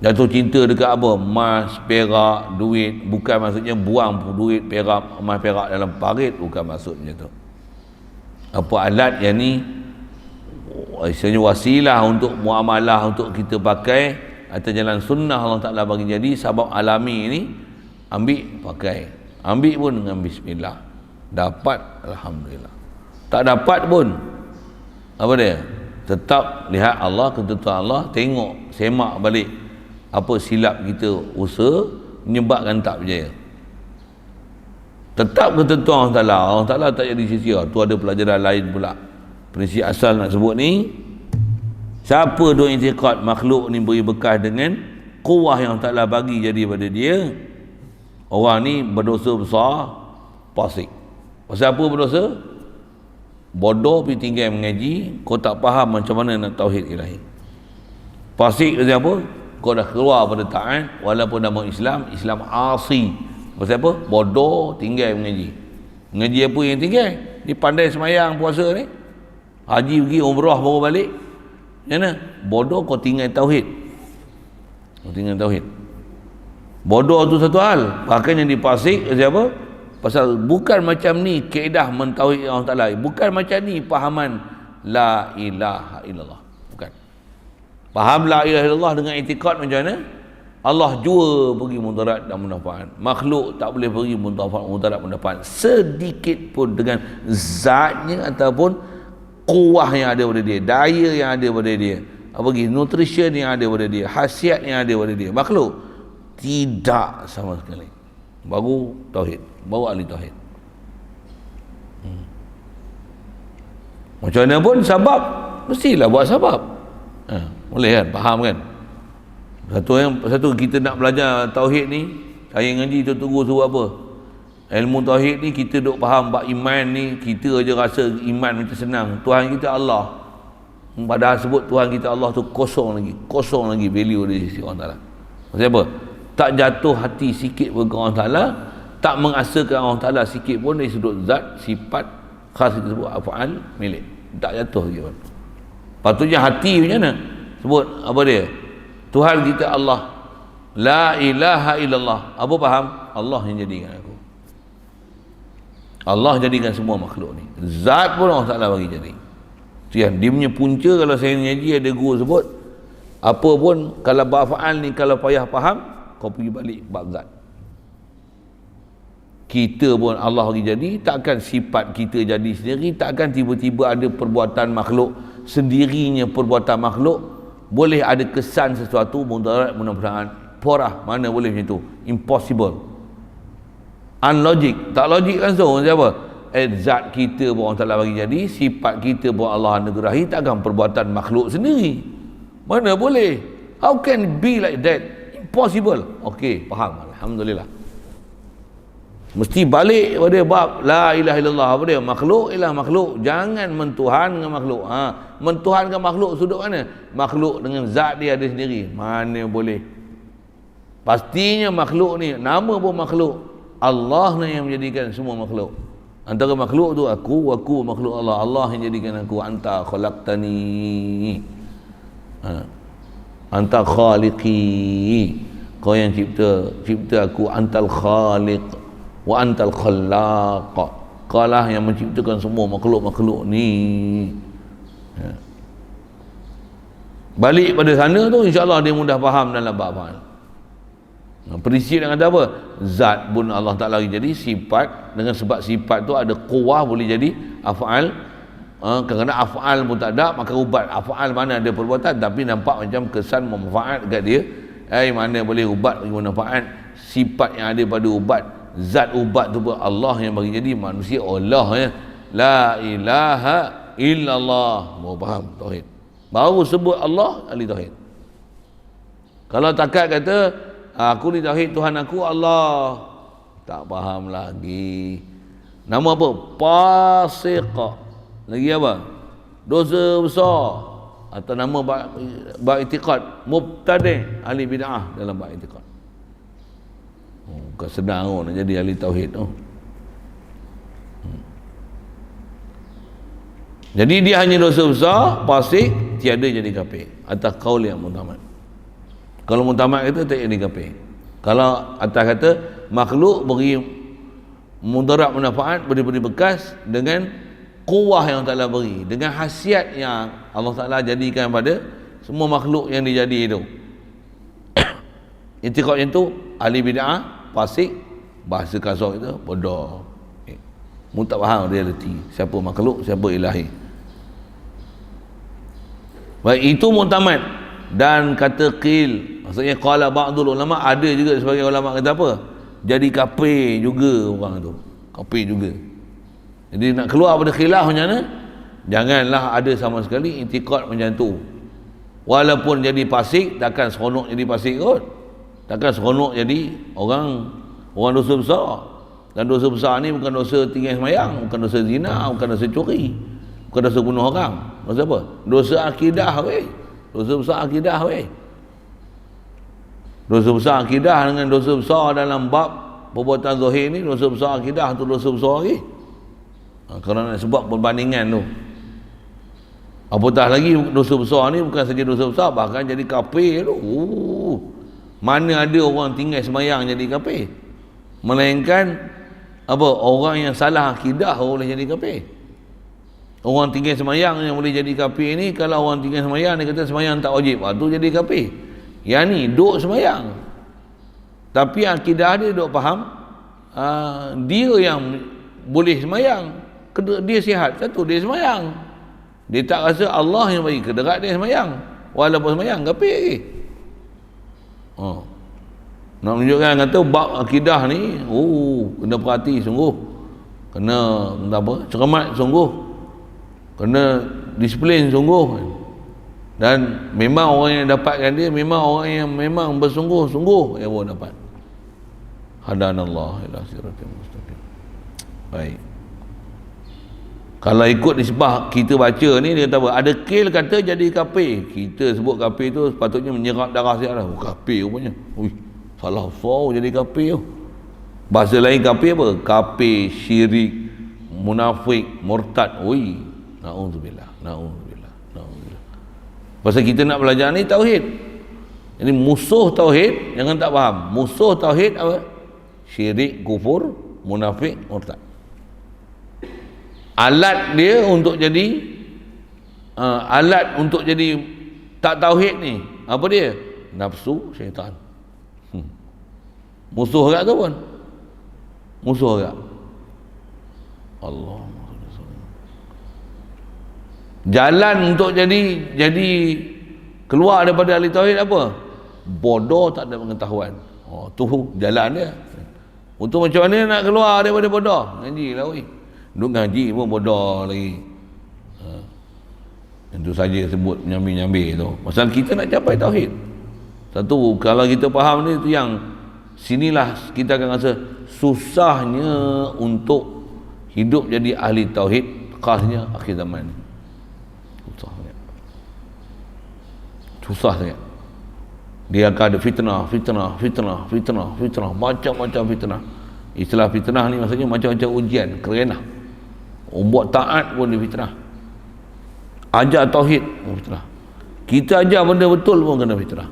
A: Jatuh cinta dekat apa? Emas, perak, duit. Bukan maksudnya buang duit, perak, emas, perak dalam parit. Bukan maksudnya tu. Apa alat yang ni istilahnya wasilah untuk muamalah, untuk kita pakai atas jalan sunnah Allah Ta'ala bagi jadi sebab alami ni, ambil pakai, ambil pun dengan bismillah, dapat alhamdulillah, tak dapat pun apa dia, tetap lihat Allah, ketentuan Allah, tengok, semak balik apa silap kita usaha menyebabkan tak berjaya. Tetap ketentuan Allah Ta'ala tak jadi sia-sia. Tu ada pelajaran lain pula. Prinsip asal nak sebut ni, siapa duk i'tikad makhluk ni beri bekas dengan kuah yang Allah Ta'ala bagi jadi pada dia, orang ni berdosa besar, fasik. Pasal apa berdosa? Bodoh pergi tinggal mengaji, kau tak faham macam mana nak tauhid ilahi. Fasik pasal apa? Kau dah keluar pada taat walaupun nama Islam, Islam asi. Pasal apa? Bodoh tinggal mengaji. Mengaji apa yang tinggal? Dia pandai semayang puasa ni, haji pergi umrah baru balik. Macam mana? Bodoh kau tinggal tauhid. Kau tinggal tauhid. Bodoh tu satu hal. Bahkan yang dipasik pasal apa? Pasal bukan macam ni kaedah mentauhid Allah Ta'ala. Bukan macam ni fahaman la ilaha illallah. Bukan. Faham la ilaha illallah dengan i'tikad macam mana? Allah jua pergi mudarat dan manfaat. Makhluk tak boleh pergi mudarat manfaat sedikit pun dengan zatnya ataupun kuah yang ada pada dia, daya yang ada pada dia, apa lagi, nutrition yang ada pada dia, khasiat yang ada pada dia. Makhluk tidak sama sekali. Baru tauhid, baru ahli tauhid. Macam mana pun sebab mestilah buat sebab. Boleh kan, faham kan? Satu kita nak belajar tauhid ni, saya ngaji tu tunggu suruh apa? Ilmu tauhid ni kita duk faham bab iman ni, kita aja rasa iman macam senang. Tuhan kita Allah. Padahal sebut Tuhan kita Allah tu kosong lagi value di sisi Allah Ta'ala. Maksud apa? Tak jatuh hati sikit pun ke Allah Ta'ala, tak mengasakan Allah Ta'ala sikit pun dari sudut zat, sifat khas kita sebut af'al milik. Tak jatuh lagi pun. Patutnya hati macam mana? Sebut apa dia? Tuhan kita Allah, la ilaha illallah. Apa faham? Allah yang jadikan aku. Allah jadikan semua makhluk ni. Zat pun Allah Ta'ala bagi jadi. Dia punya punca. Kalau saya ngaji ada guru sebut, apa pun kalau ba'fa'al ni, kalau payah faham, kau pergi balik bab zat. Kita pun Allah bagi jadi, takkan sifat kita jadi sendiri, takkan tiba-tiba ada perbuatan makhluk sendirinya, perbuatan makhluk boleh ada kesan sesuatu mudarat mudarat porah, mana boleh macam tu? Impossible, unlogic, tak logik langsung. Siapa? Zat kita pun Allah Ta'ala bagi jadi, sifat kita pun Allah negerahi, takkan perbuatan makhluk sendiri, mana boleh? How can it be like that? Impossible. Okey, faham, alhamdulillah. Mesti balik pada bab la ilaha illallah. Apa dia? Makhluk ialah makhluk. Jangan mentuhan dengan makhluk. Mentuhankan makhluk sudut mana? Makhluk dengan zat dia ada sendiri. Mana boleh? Pastinya makhluk ni, nama pun makhluk. Allah ni yang menjadikan semua makhluk. Antara makhluk tu aku makhluk Allah. Allah yang jadikan aku. Anta khalaqtani. Anta khaliqi. Kau yang cipta aku. Antal khaliq wa antal khallaq. Kaulah yang menciptakan semua makhluk-makhluk ni. Balik pada sana tu, insya-Allah dia mudah faham dalam bab faham. Prinsip dengan apa? Zat pun Allah Ta'ala jadi, sifat dengan sebab sifat tu ada kuah boleh jadi af'al. Kadang-kadang af'al pun tak ada, maka ubat. Af'al mana ada perbuatan tapi nampak macam kesan manfaat dekat dia. Mana boleh ubat bagi manfaat? Sifat yang ada pada ubat, zat ubat tu pun Allah yang bagi jadi, manusia Allah ya. La ilaha illallah. Baru faham tauhid. Baru sebut Allah, ahli tauhid. Kalau takat kata aku ni tauhid Tuhan aku Allah, tak faham lagi. Nama apa? Fasiq. Lagi apa? Dosa besar atau nama bab i'tiqad, mubtadi' ahli bid'ah dalam bab i'tiqad. Bukan senang nak jadi ahli tauhid tu. Jadi dia hanya dosa besar, fasik, tiada jadi kafir. Atas kaul yang mutamad. Kalau mutamad kata tak jadi kafir. Kalau atas kata makhluk beri mudarat manfaat, beri bekas dengan kuah yang Allah Ta'ala beri, dengan khasiat yang Allah Ta'ala jadikan pada semua makhluk yang dijadi itu. I'tiqad yang tu ahli bid'ah, fasik, bahasa kasar itu bodoh. Mu tak faham realiti, siapa makhluk, siapa ilahi. Baik, itu mu'tamad. Dan kata qil, maksudnya qala ba'dul ulama, ada juga sebagai ulama kata apa? Jadi kafir juga orang tu. Kafir juga. Jadi nak keluar pada khilaf macam mana? Janganlah ada sama sekali i'tiqad macam tu. Walaupun jadi fasik, takkan seronok jadi fasik kot. Takkan seronok jadi orang dosa besar. Dan dosa besar ni bukan dosa tinggal semayang, bukan dosa zina, bukan dosa curi, bukan dosa bunuh orang. Dosa apa? Dosa akidah weh. Dosa besar akidah weh. Dosa besar akidah dengan dosa besar dalam bab perbuatan zahir ni, dosa besar akidah tu dosa besar lagi. Kerana nak sebab perbandingan tu. Apatah lagi dosa besar ni bukan saja dosa besar, bahkan jadi kafir tu. Mana ada orang tinggal semayang jadi kafir? Melainkan apa? Orang yang salah akidah boleh jadi kafir. Orang tinggal semayang yang boleh jadi kafir ni, kalau orang tinggal semayang dia kata semayang tak wajib, tu jadi kafir. Yang ni duk semayang, tapi akidah dia duk faham dia yang boleh semayang, dia sihat, satu dia semayang, dia tak rasa Allah yang bagi kederat dia semayang, walaupun semayang kafir lagi. Nak menunjukkan kata bab akidah ni kena perhati sungguh, kena apa, cermat sungguh, kena disiplin sungguh. Dan memang orang yang dapatkan dia memang orang yang memang bersungguh-sungguh yang boleh dapat. Hadanallah ila siratal mustaqim. Baik. Kalau ikut nisbah kita baca ni, dia kata apa? Ada qil kata jadi kafir. Kita sebut kafir tu sepatutnya menyerap darah siap dah. Kafir rupanya. Salah so jadi kafir tu. Bahasa lain kafir apa? Kafir, syirik, munafik, murtad. Na'udzubillah. Pasal kita nak belajar ni tauhid. Jadi musuh tauhid jangan tak faham. Musuh tauhid apa? Syirik, kufur, munafik, murtad. Alat dia untuk jadi alat untuk jadi tak tauhid ni apa dia? Nafsu syaitan. Musuh agak tu pun. Musuh agak. Allah. Jalan untuk jadi keluar daripada ahli tauhid apa? Bodoh, tak ada pengetahuan. Tu jalan dia. Untuk macam mana nak keluar daripada bodoh? Ngaji lah weh. Duk ngaji pun bodoh lagi. Itu saja sebut nyambi-nyambi tu. Pasal kita nak capai tauhid. Satu, kalau kita faham ni tu yang sinilah kita akan rasa susahnya untuk hidup jadi ahli tauhid, khasnya akhir zaman. Susah sangat. Dia akan ada fitnah, macam-macam fitnah. Istilah fitnah ni maksudnya macam-macam ujian, kerenah. Buat taat pun dia fitnah. Ajar tauhid pun fitnah. Kita ajar benda betul pun kena fitnah.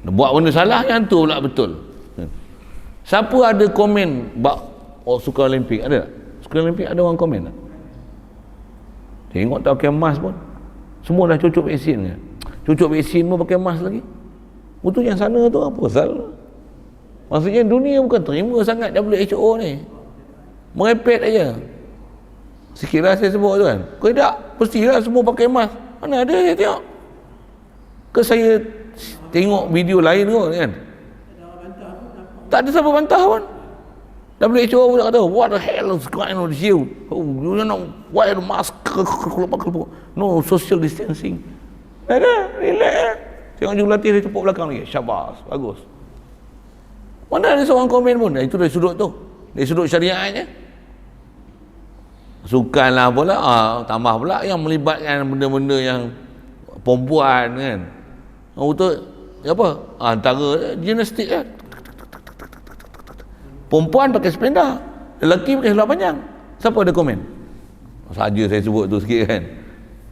A: Buat benda salah yang tu pula betul. Siapa ada komen bab Sukan Olimpik? Ada tak? Sukan Olimpik ada orang komen tak? Tengok tak pakai mask pun. Semua dah cucuk vaksin ke? Cucuk vaksin pun pakai mask lagi. Itu yang sana tu apa pasal? Maksudnya dunia bukan terima sangat WHO ni. Merepet aja. Sikitlah saya sebut tu kan. Kau tak, pastilah semua pakai mask. Mana ada saya tengok. Ke saya tengok video lain kot kan. Tak ada siapa bantah pun. WHO pun kata, what the hell is going on with you? You know, wear the mask. No social distancing. Ada, relax. Tengok jurulatih dia tepuk belakang lagi. Syabas, bagus. Mana ada seorang komen pun. Itu dari sudut tu. Dari sudut syariatnya. Sukan lah pula, tambah pula yang melibatkan benda-benda yang perempuan kan. Betul, apa? Antara gimnastik kan. Perempuan pakai sependa, lelaki pakai seluar panjang. Siapa ada komen? Saja saya sebut tu sikit kan.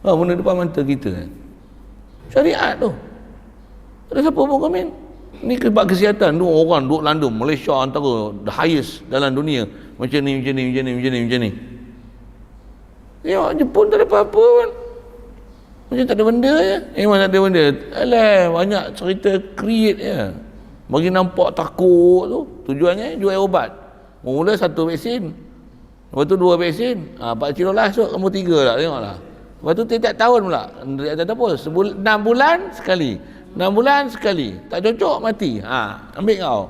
A: Benda depan mata kita kan. Syariat tu. Ada siapa pun komen. Ni sebab kesihatan tu orang duk landum Malaysia antara the highest dalam dunia. Macam ni. Ya, Jepun tak ada apa-apa kan. Macam tak ada benda je. Memang tak ada benda. Alah, banyak cerita create je. Bagi nampak takut tu. Tujuannya jual ubat. Mula satu vaksin. Lepas tu 2 vaksin. Pak Cik Lolah esok kamu 3 lah. Tengoklah. Lepas tu tiap tahun pula. Tak apa. 6 bulan sekali. 6 bulan sekali. Tak cocok mati. Ambil kau.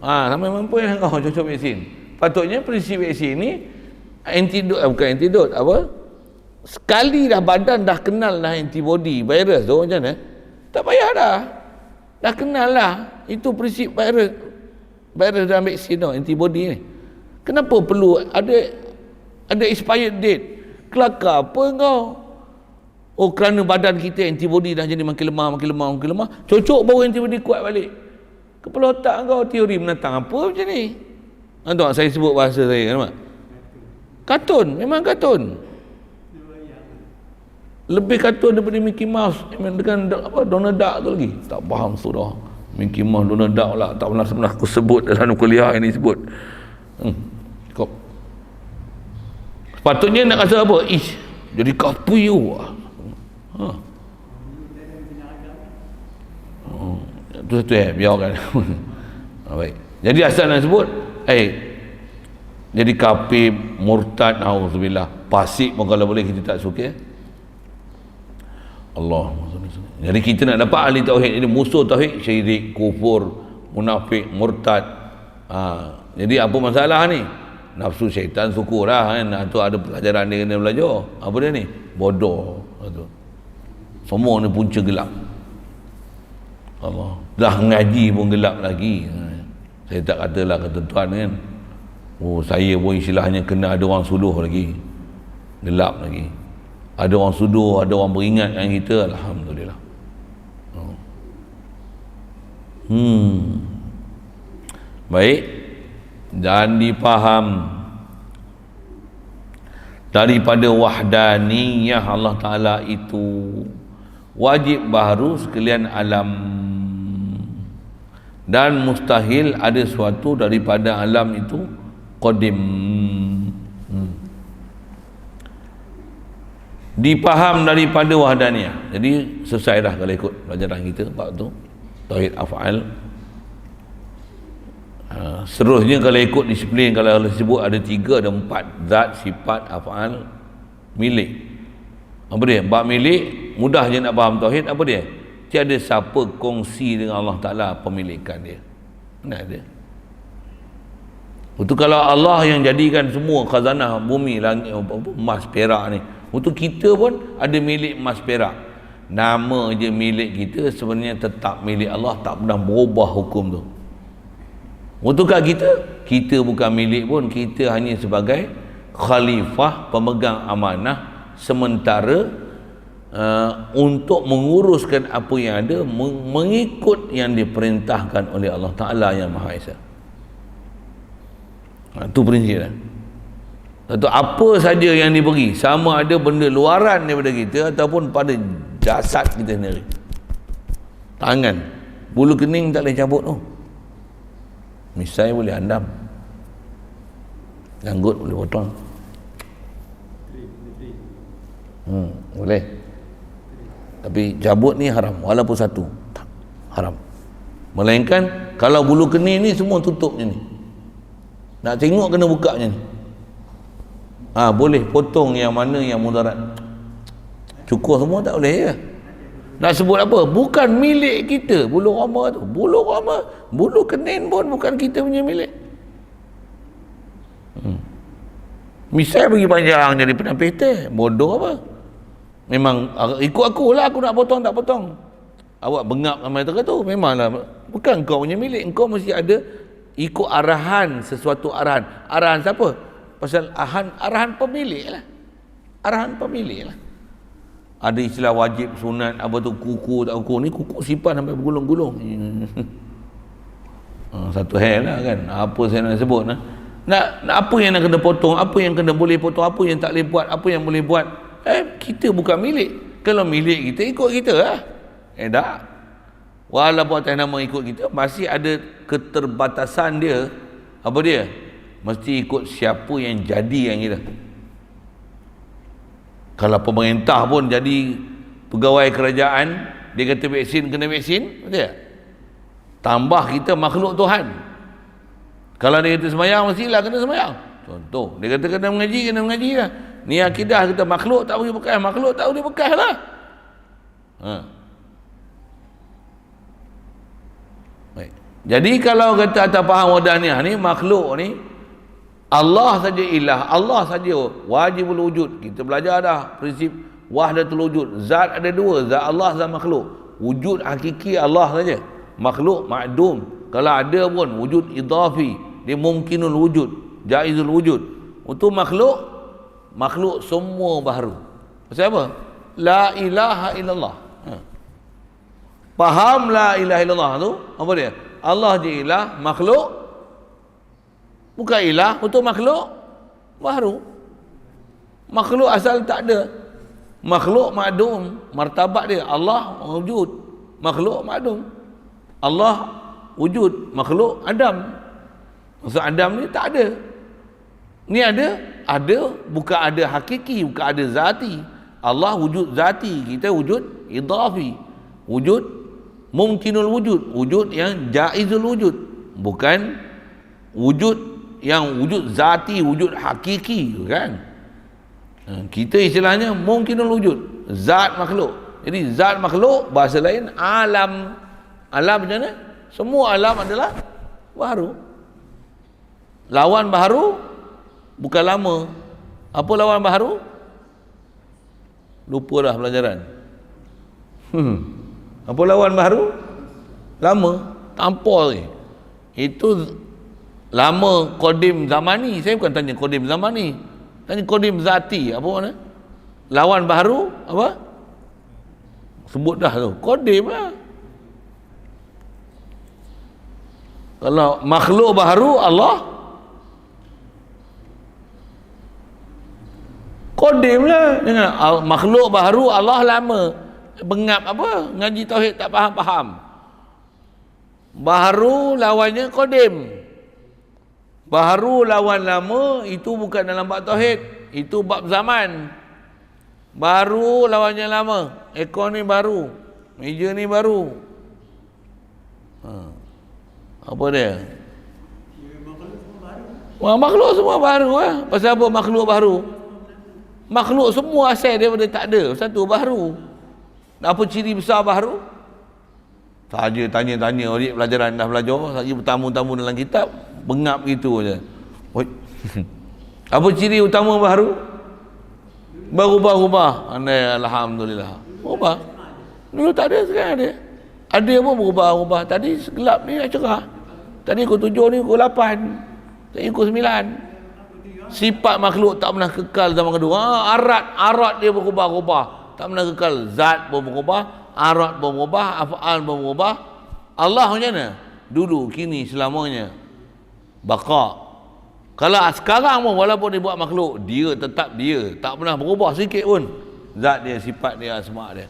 A: Sampai mampu yang kau cocok vaksin. Patutnya prinsip vaksin ni antidot, bukan antidot, apa? Sekali dah badan dah kenal dah antibody virus tu macam mana? Tak payah dah. Dah kenal lah. Itu prinsip virus dalam vaksin tu, antibody ni. Kenapa perlu ada expired date? Kelakar apa kau? Oh, kerana badan kita antibody dah jadi makin lemah. Cocok baru antibody kuat balik. Kepala otak kau teori menentang apa macam ni? Tengok saya sebut bahasa saya, nampak? Kartun, memang kartun. Lebih kartun daripada Mickey Mouse dengan apa, Donald Duck tu lagi. Tak faham sudah. Mickey Mouse, Donald Duck lah. Tak pernah aku sebut dalam kuliah ini sebut. Kau. Sepatutnya nak kata apa? Jadi kapi you. Itu satu biarkan. Baik. Jadi asal nak sebut, jadi kafir, murtad, auzubillah, fasik pun kalau boleh kita tak suka. Allah. Jadi kita nak dapat ahli tauhid ini, musuh tauhid, syirik, kufur, munafik, murtad. Jadi apa masalah ni? Nafsu syaitan syukurlah kan. Itu ada pelajaran dia kena belajar. Apa dia ni? Bodoh. Semua ni punca gelap. Allah. Dah ngaji pun gelap lagi. Saya tak katalah ketentuan kan. Saya pun istilahnya kena ada orang suduh lagi. Gelap lagi. Ada orang suduh, ada orang beringat dengan kita, alhamdulillah. Baik. Dan dipaham daripada wahdaniyah Allah Ta'ala itu wajib baharu sekalian alam, dan mustahil ada suatu daripada alam itu qadim. Dipaham daripada wahdaniyah. Jadi selesai dah kalau ikut pelajaran kita bab tu tauhid af'al. Seterusnya kalau ikut disiplin, kalau disebut ada 3 ada 4 zat, sifat, af'al, milik. Apa dia? Bab milik mudah je nak faham tauhid. Apa dia? Tiada siapa kongsi dengan Allah Ta'ala pemilikan dia. Mana ada? Itu kalau Allah yang jadikan semua khazanah bumi, langit, emas, perak ni, untuk kita pun ada milik emas, perak. Nama je milik kita, sebenarnya tetap milik Allah, tak pernah berubah hukum tu. Untuk kita bukan milik pun, kita hanya sebagai khalifah, pemegang amanah sementara untuk menguruskan apa yang ada, mengikut yang diperintahkan oleh Allah Ta'ala yang Maha Esa. Itu prinsip. Atau apa saja yang diberi, sama ada benda luaran daripada kita ataupun pada jasad kita sendiri. Tangan, bulu kening tak boleh cabut tu. Misai boleh andam, janggut boleh potong. Boleh. Tapi cabut ni haram, walaupun satu haram. Melainkan kalau bulu kening ni semua tutup je ni, nak tengok kena buka je ni. Boleh potong yang mana yang mudarat. Cukur semua tak boleh ya. Nak sebut apa? Bukan milik kita bulu roma tu. Bulu roma, bulu kening pun bukan kita punya milik. Misal bagi panjang jadi penapis teh, bodoh apa? Memang ikut aku lah, aku nak potong tak potong. Awak bengap sama itu tu, memanglah bukan kau punya milik. Kau mesti ada ikut arahan, sesuatu arahan. Arahan siapa? pasal arahan pemilik lah. Arahan pemilik lah. Ada istilah wajib, sunat, apa tu, kuku, tak kuku. Ni kuku simpan sampai bergulung-gulung. Satu hal lah kan. Apa saya nak sebut lah. Nak apa yang nak kena potong, apa yang kena boleh potong, apa yang tak boleh buat, apa yang boleh buat. Kita bukan milik. Kalau milik kita, ikut kita lah. Tak. Walaupun atas nama ikut kita, masih ada keterbatasan dia. Apa dia? Mesti ikut siapa yang jadi yang kita. Kalau pemerintah pun jadi pegawai kerajaan, dia kata vaksin, kena vaksin, betul tak? Tambah kita makhluk Tuhan. Kalau dia kata semayang, mestilah kena semayang. Contoh, dia kata kena mengaji lah. Ni akidah kita makhluk tak boleh bekas, makhluk tak boleh bekas lah. Baik. Jadi kalau kata atas faham wahdaniah ni, makhluk ni Allah saja ilah, Allah saja wajibul wujud. Kita belajar dah prinsip wahdatul wujud. Zat ada dua, zat Allah, zat makhluk. Wujud hakiki Allah saja, makhluk ma'dum. Kalau ada pun wujud idafi, dia mungkinul wujud, jaizul wujud. Untuk makhluk semua baharu. Pasal apa? La ilaha illallah. Faham la ilaha illallah tu apa dia? Allah je ilah, makhluk bukan ilah, untuk makhluk baharu. Makhluk asal tak ada, makhluk ma'dum, martabat dia Allah wujud, makhluk ma'dum. Allah wujud, makhluk Adam. Maksud Adam ni tak ada. Ni ada, bukan ada hakiki, bukan ada zati. Allah wujud zati, kita wujud idafi, wujud mungkinul wujud, wujud yang jaizul wujud, bukan wujud yang wujud zati, wujud hakiki kan. Kita istilahnya mungkinul wujud, zat makhluk. Jadi zat makhluk, bahasa lain alam. Alam macam mana? Semua alam adalah baharu. Lawan baharu bukan lama. Apa lawan baharu? Lupa dah pelajaran. Apa lawan baharu? Lama. Tampol ni. Itu lama kodim zamani. Saya bukan tanya kodim zamani, tanya kodim zati. Apa mana? Lawan baharu apa? Sebut dah tu. Kodim lah. Kalau makhluk baharu Allah, kodim lah. Jangan makhluk baharu Allah lama. Bengap apa? Ngaji tauhid tak faham-faham. Baharu lawannya kodim. Baharu lawan lama, itu bukan dalam bab tauhid, itu bab zaman. Baru lawannya lama. Ekor ni baru, meja ni baru. Apa dia? Makhluk semua baru lah. Pasal apa makhluk baru? Makhluk semua asal daripada tak ada. Satu baru. Apa ciri besar baharu? Saja tanya-tanya orang pelajaran dah belajar, saja bertamu-tamu dalam kitab, bengap gitu je. Apa ciri utama baharu? Berubah-ubah. Alhamdulillah. Ubah. Dulu tak ada, sekarang ada. Ada pun berubah-ubah. Tadi gelap ni dah cerah. Tadi pukul 7 ni pukul 8. Tadi pukul 9. Sifat makhluk tak pernah kekal zaman kedua. Arat dia berubah-ubah. Tak pernah kekal. Zat pun berubah, arat pun berubah, af'al pun berubah. Allah macam mana? Dulu, kini, selamanya. Baqa. Kalau sekarang pun walaupun dia buat makhluk, dia tetap dia, tak pernah berubah sikit pun. Zat dia, sifat dia, asma dia.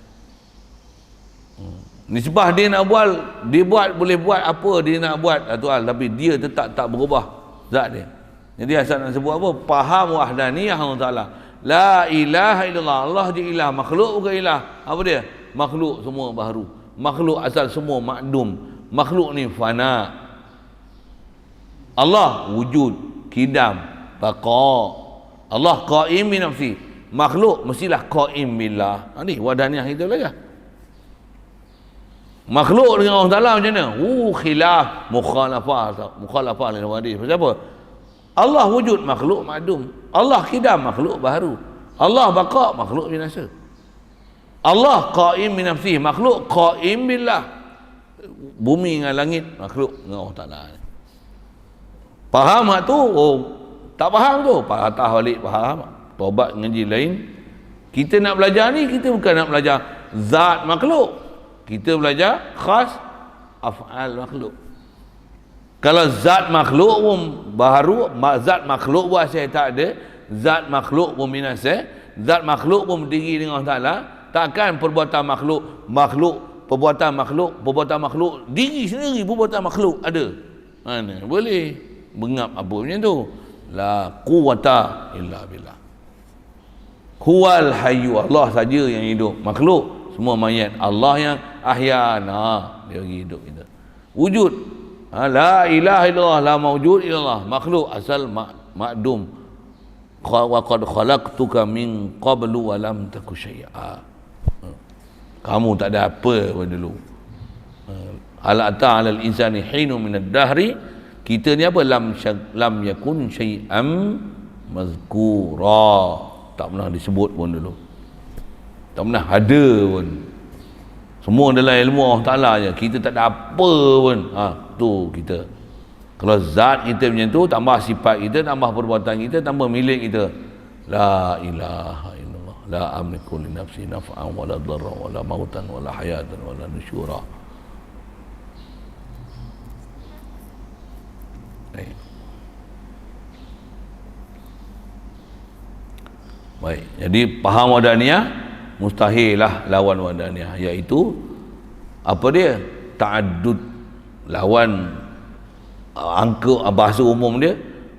A: Nisbah dia nak buat, dia boleh buat apa dia nak buat, tapi dia tetap tak berubah zat dia. Jadi asal nak sebut apa? Faham wahdaniyah Allah Ta'ala. La ilaha illallah, Allah je ilah, makhluk bukan ilah. Apa dia? Makhluk semua baharu. Makhluk asal semua ma'dum. Makhluk ni fana. Allah wujud, kidam, baqa. Allah qaim bi nafsi. Makhluk mestilah qaim billah. Ni wahdaniyah kita belajar. Makhluk dengan Allah Ta'ala macam mana? Khilaf, mukhalafah dengan hadis. Pasal apa? Allah wujud, makhluk ma'dum. Allah kidam, makhluk baharu. Allah baqa, makhluk binasa. Allah qaim bi nafsihi, makhluk qaim billah. Bumi dengan langit, makhluk dengan Allah Ta'ala. Faham tak tu? Tak faham tu, patah balik faham. Taubat ngaji lain. Kita nak belajar ni, kita bukan nak belajar zat makhluk. Kita belajar khas af'al makhluk. Kalau zat makhluk pun baharu, zat makhluk pun asal tak ada, zat makhluk pun minasal, zat makhluk pun berdiri dengan Allah Ta'ala, takkan perbuatan perbuatan makhluk diri sendiri perbuatan makhluk ada. Mana boleh bengap apa macam tu. La quwata illa billah. Huwal hayyu, Allah saja yang hidup. Makhluk semua mayat. Allah yang ahyana, dia bagi hidup kita. Wujud, la ilaha illallah, la mawjud illallah. Makhluk asal ma'dum. Wa qad khalaqtuka min qablu wa lam taku syai'a. Kamu tak ada apa pun dulu. Hal ata 'alal insani hinun minad dahri, kita ni apa, lam yakun syai'am mazkura. Tak pernah disebut pun dulu, tak pernah ada pun. Semua adalah ilmu Allah Ta'ala je. Kita tak ada apa pun. Tu kita. Kalau zat kita macam tu, tambah sifat kita, tambah perbuatan kita, tambah milik kita. La ilaha illallah, la amliku li nafsi naf'an wala dharra wala mautan wala hayatan wala nusyura. Baik, jadi faham wadaniyah mustahil lah lawan wadaniyah, iaitu apa dia? Ta'addud. Lawan angka bahasa umum dia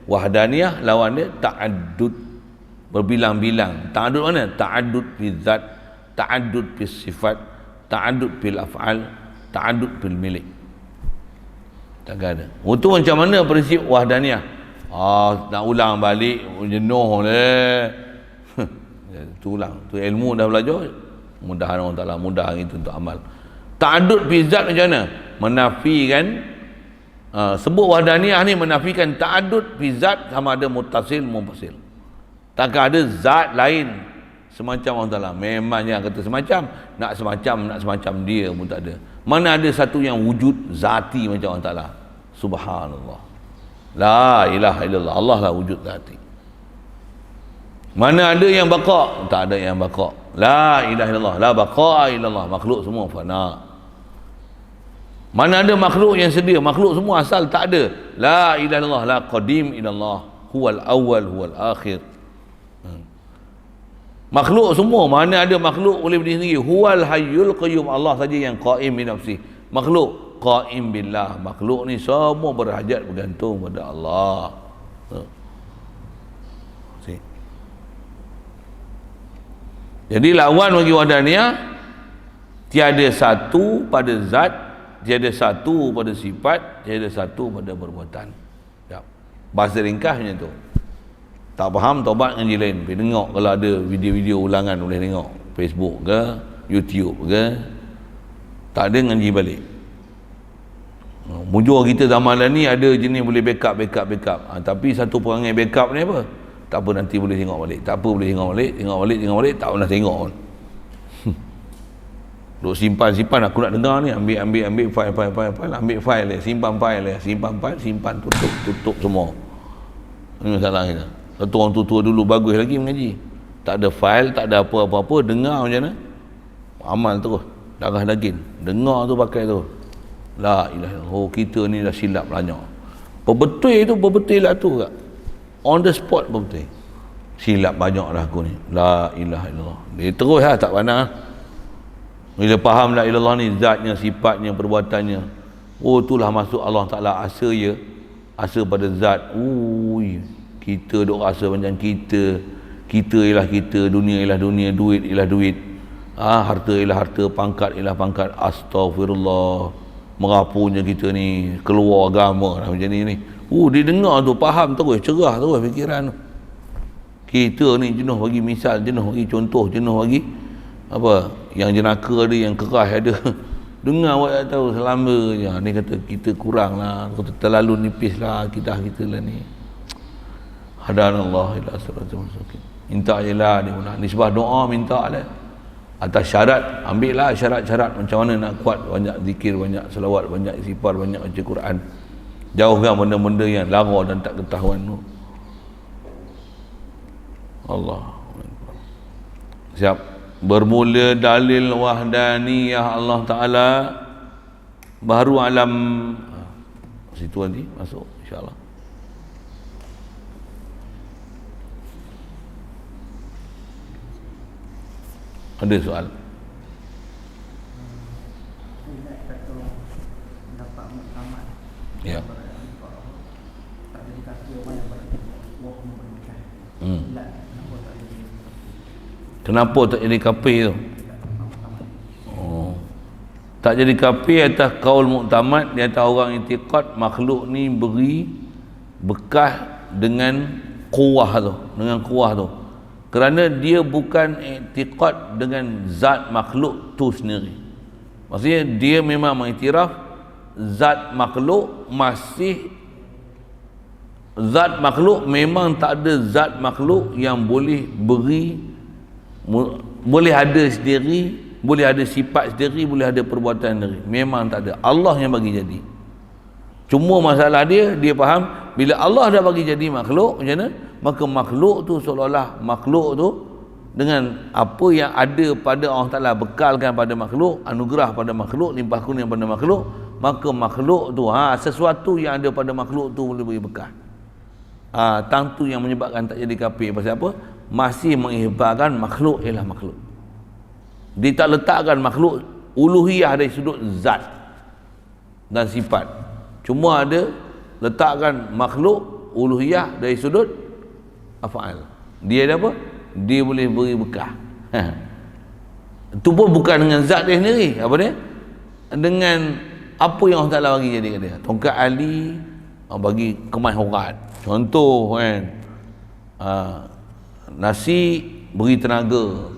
A: wahdaniyah, lawan dia ta'addud, berbilang-bilang. Ta'addud mana? Ta'addud fi zat, ta'addud fi sifat, ta'addud fil af'al, ta'addud fil milik. Tak ada. Untuk macam mana prinsip wahdaniyah? Nak ulang balik jenuh leh. Tu ulang, tu ilmu dah belajar, mudahan Allah Ta'ala mudah itu untuk amal. Ta'addud fi zat macam mana? Menafikan sebut wahdaniyah ni menafikan ta'addud fi zat sama ada muttasil munfasil. Takkan ada zat lain semacam Allah Ta'ala. Memangnya kata semacam, nak semacam dia pun tak ada. Mana ada satu yang wujud zati macam Allah Ta'ala. Subhanallah, la ilaha illallah, Allah lah wujud zati. Mana ada yang baqa? Tak ada yang baqa. La ilaha illallah, la baqa illallah. Makhluk semua fana. Mana ada makhluk yang sedia? Makhluk semua asal tak ada. La ilaha illallah, la qadim illallah, huwal awwal huwal akhir. Makhluk semua, mana ada makhluk boleh berdiri sendiri? Huwal hayyul qayyum, Allah saja yang qaim bi nafsi. Makhluk qaim billah. Makhluk ni semua berhajat bergantung pada Allah. Jadi lawan bagi wahdaniyah, tiada satu pada zat, tiada satu pada sifat, tiada satu pada perbuatan. Ya. Bahasa ringkas macam tu. Tak faham, taubat ngaji lain. Pergi tengok, kalau ada video-video ulangan boleh tengok Facebook ke, YouTube ke. Tak ada ngaji balik. Mujur kita zaman ni ada jenis boleh backup. Tapi satu perangai backup ni apa? Tak apa, nanti boleh tengok balik. Tak apa, boleh tengok balik, tak pernah tengok pun. Duk simpan, aku nak dengar ni, ambil file, ambil file dia, simpan file, tutup semua. Ini masalah kita. Satu orang tua dulu bagus lagi mengaji. Tak ada file, tak ada apa-apa, dengar macam mana? Amal terus, darah daging. Dengar tu pakai tu. La ilaha illallah. Kita ni dah silap banyak. Berbetul lah tu kak. On the spot betul. Silap banyak dah aku ni. La ilaha illallah. Dia terus lah, tak pandang. Bila faham la ilallah ni, zatnya, sifatnya, perbuatannya. Itulah masuk Allah Ta'ala asa ya. Asa pada zat. Kita duk rasa macam kita ialah kita, dunia ialah dunia, duit ialah duit. Harta ialah harta, pangkat ialah pangkat. Astaghfirullah. Merapunya kita ni, keluar agama lah macam ni. Dia dengar tu, faham terus, cerah terus fikiran tu. Kita ni jenuh bagi misal, jenuh bagi contoh, jenuh bagi apa, yang jenaka ada, yang keras ada. Dengar awak tak tahu selama je. Ni kata kita kurang lah, kata terlalu nipis lah kita lah ni. Hadanallah ila siratal mustaqim. Minta je lah dia pun. Nisbah doa minta lah. Atas syarat, ambil lah syarat-syarat macam mana nak kuat, banyak zikir, banyak selawat, banyak istighfar, banyak baca Quran. Jauhkan benda-benda yang lara dan tak ketahuan tu. Allah. Siap. Bermula dalil wahdaniyah Allah Ta'ala, baru alam situ nanti masuk insyaAllah. Ada soal? Ya. Kenapa tak jadi kafir tu? Tak jadi kafir atas kaul muktamad, di atas orang i'tiqad makhluk ni beri bekas dengan kuah tu, kerana dia bukan i'tiqad dengan zat makhluk tu sendiri. Maksudnya dia memang mengiktiraf zat makhluk memang tak ada zat makhluk yang boleh beri, boleh ada sendiri, boleh ada sifat sendiri, boleh ada perbuatan sendiri. Memang tak ada. Allah yang bagi jadi. Cuma masalah dia faham bila Allah dah bagi jadi makhluk, macam mana? Maka makhluk tu seolah-olah makhluk tu dengan apa yang ada pada Allah Ta'ala, bekalkan pada makhluk, anugerah pada makhluk, limpah kurnia pada makhluk, maka makhluk tu sesuatu yang ada pada makhluk tu boleh beri bekal. Tentu yang menyebabkan tak jadi kafir. Pasal apa? Masih mengikhbarkan makhluk ialah makhluk. Dia tak letakkan makhluk uluhiyah dari sudut zat dan sifat. Cuma ada letakkan makhluk uluhiyah dari sudut af'al. Dia ada apa? Dia boleh beri bekah. Itu pun bukan dengan zat dia sendiri. Apa dia? Dengan apa yang Allah Ta'ala bagi jadi kat dia. Tongkat Ali bagi kemahiran. Contoh kan, nasi beri tenaga,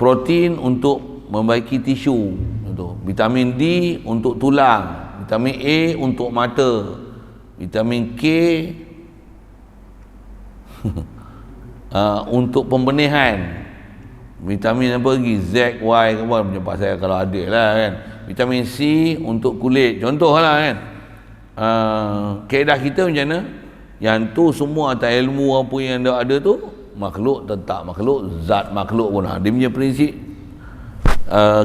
A: protein untuk membaiki tisu, vitamin D untuk tulang, vitamin A untuk mata, vitamin K untuk pembenihan, vitamin apa lagi, Z, Y ke apa, jumpa saya kalau ada lah kan, vitamin C untuk kulit, contoh lah kan. Kaedah kita macam mana? Yang tu semua atas ilmu apa yang ada tu, makhluk tetap makhluk, zat makhluk pun dia punya prinsip.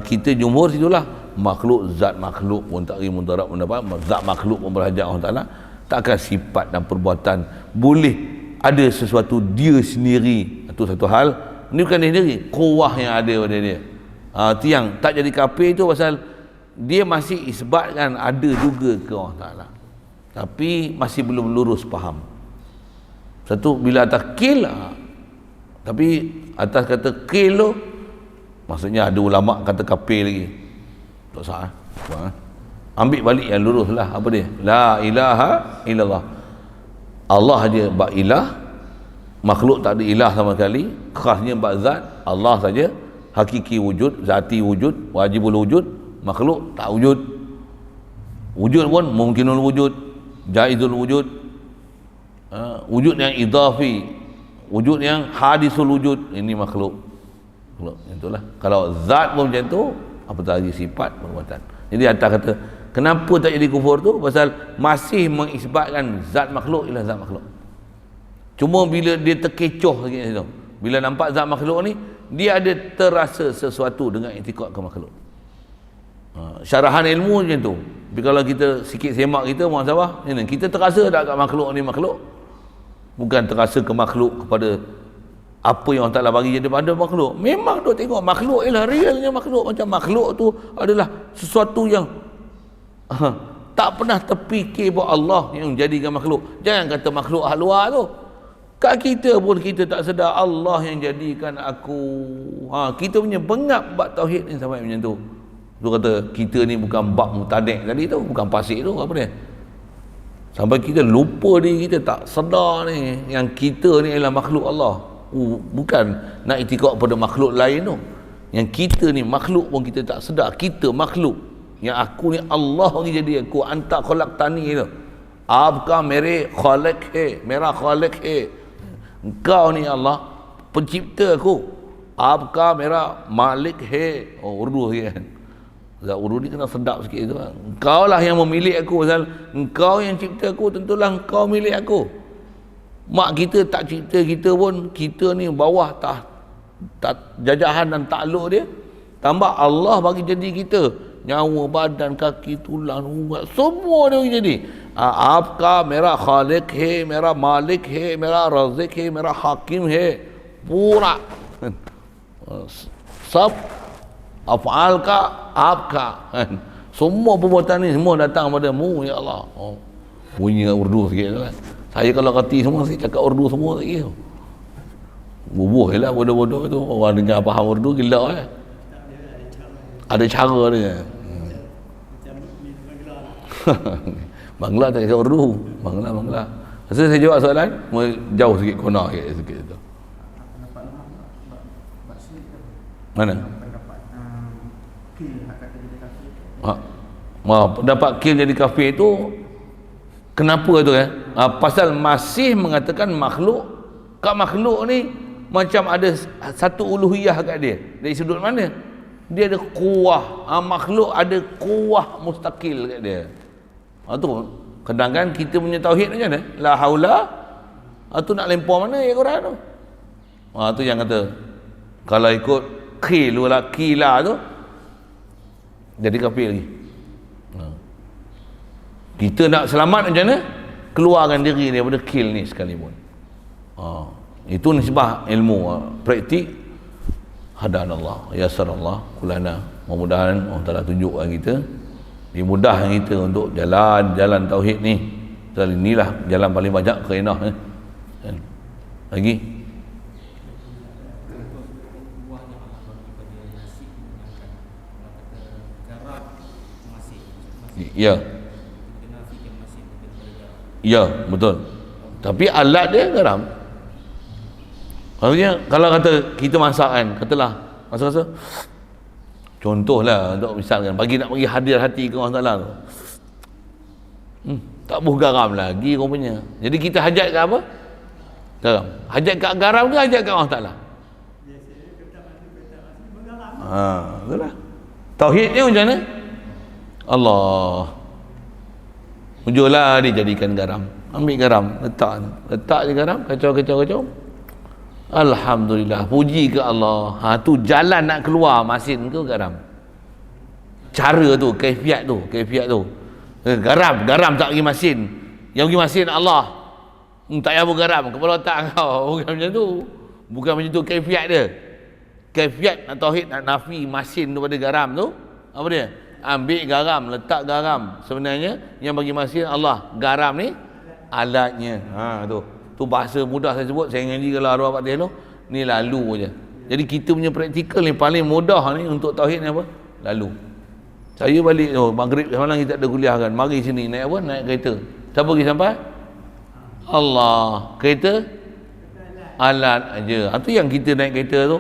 A: Kita jumhur situlah, makhluk zat makhluk pun tak mudarat mendapat, zat makhluk pun berhajat Allah Ta'ala. Takkan sifat dan perbuatan boleh ada sesuatu dia sendiri, itu satu hal. Ini bukan dia sendiri, kuah yang ada pada dia. Itu yang tak jadi kafir tu, pasal dia masih isbatkan ada juga ke Allah Ta'ala, tapi masih belum lurus faham. Satu bila atas kil, tapi atas kata kil tu maksudnya ada ulama kata kafir lagi, tak sah. Ambil balik yang lurus lah. Apa dia? La ilaha illallah, Allah aja bak ilah, makhluk tak ada ilah sama sekali, khasnya bak zat, Allah saja hakiki wujud, zati wujud, wajibul wujud, makhluk tak wujud. Wujud pun mungkinul wujud, jaizul wujud, wujud yang idafi, wujud yang hadisul wujud, ini makhluk. Itulah. Kalau zat pun macam tu, apatah lagi sifat perbuatan. Jadi atas kata kenapa tak jadi kufur tu, pasal masih mengisbatkan zat makhluk ialah zat makhluk. Cuma bila dia terkecoh lagi situ, bila nampak zat makhluk ni, dia ada terasa sesuatu dengan i'tiqad ke makhluk. Syarahan ilmu macam tu. Tapi kalau kita sikit semak kita muhasabah, kita terasa tak kat makhluk ni makhluk, bukan terasa ke makhluk kepada apa yang Allah Ta'ala bagi jadi pada makhluk. Memang duk tengok makhluk ialah realnya makhluk, macam makhluk tu adalah sesuatu yang tak pernah terfikir bahawa Allah yang menjadikan makhluk. Jangan kata makhluk hal luar tu, kat kita pun kita tak sedar Allah yang jadikan aku. Kita punya bengap bab tauhid ni sampai macam tu. Tu kata kita ni bukan bab mutadik tadi tu, bukan pasik tu, apa dia? Sampai kita lupa diri kita, tak sedar ni yang kita ni adalah makhluk Allah. Bukan nak i'tiqad pada makhluk lain tu. Yang kita ni makhluk pun kita tak sedar kita makhluk. Yang aku ni Allah bagi jadi aku, anta khalaqtani tu. Abka mere khaliq hai, mera khaliq hai. Engkau ni Allah pencipta aku. Abka mera malik hai. Urdu kan. Urdu ni kena sedap sikit tu. Engkau lah yang memilih aku, pasal engkau yang cipta aku, tentulah engkau milik aku. Mak kita tak cipta kita pun, kita ni bawah jajahan dan takluk dia. Tambah Allah bagi jadi kita nyawa, badan, kaki, tulang, urat, semua dia bagi jadi. Aapka mera khaliq hai, mera malik hai, mera razik hai, mera hakim hai, pura sab af'al ka aapka. Semua perbuatan ni semua datang padamu ya Allah. Bunyi Urdu sikit lah. Saya kalau kati semua saya cakap Urdu semua lagi. Bubuh je lah bodoh-bodoh tu. Orang dengar faham Urdu gila lah. Ada cara dia. Bangla tak kisah Urdu. Bangla. Masa saya jawab soalan, jauh sikit kona sikit tu. Mana? Pendapat kil jadi kafir tu kenapa tu pasal masih mengatakan makhluk. Kat makhluk ni macam ada satu uluhiyah kat dia. Dari sudut mana? Dia ada kuah. Makhluk ada kuah mustaqil kat dia. Tu kadang-kadang kita punya tauhid macam mana? La haula. Tu nak lempar mana ya Quran tu? Tu yang kata kalau ikut kila tu jadi kafir lagi. Kita nak selamat macam mana? Keluarkan diri daripada kil ni sekalipun. Itu nisbah ilmu praktik. Hadanallah, yasarallah kulana. Mudah-mudahan Allah Taala tunjukkan kita, dimudahkan kita untuk jalan tauhid ni. Inilah jalan paling banyak kainah lagi. Ya, betul. Tapi alat dia garam. Maksudnya kalau kata kita masak kan, katalah masak-masak, contohlah untuk misalkan nak bagi hadir hati ke Allah Taala tu, tak buh garam lagi rupanya. Jadi kita hajat ke apa? Garam. Hajat kat garam ke hajat kat Allah Taala? Itulah. Tauhid ni macam mana? Allah. Ujurlah dijadikan garam. Ambil garam, letak je garam, kacau. Alhamdulillah, puji ke Allah. Tu jalan nak keluar masin tu garam. Cara tu, kaifiat tu. Garam tak pergi masin. Yang pergi masin Allah. Tak payah garam, kepala otak kau. Bukan macam tu. Bukan macam tu kaifiat dia. Kaifiat nak tauhid, nak nafi masin tu pada garam tu, apa dia? Ambil garam, letak garam. Sebenarnya yang bagi masin Allah. Garam ni alatnya. Tu bahasa mudah saya sebut. Saya ngaji kalau arwah Pak Delo ni lalu je. Jadi kita punya praktikal ni paling mudah ni untuk tauhid ni apa? Lalu. Saya balik maghrib semalam kita ada kuliah kan. Mari sini naik apa? Naik kereta. Siapa pergi sampai? Allah. Kereta alat aja. Tu yang kita naik kereta tu.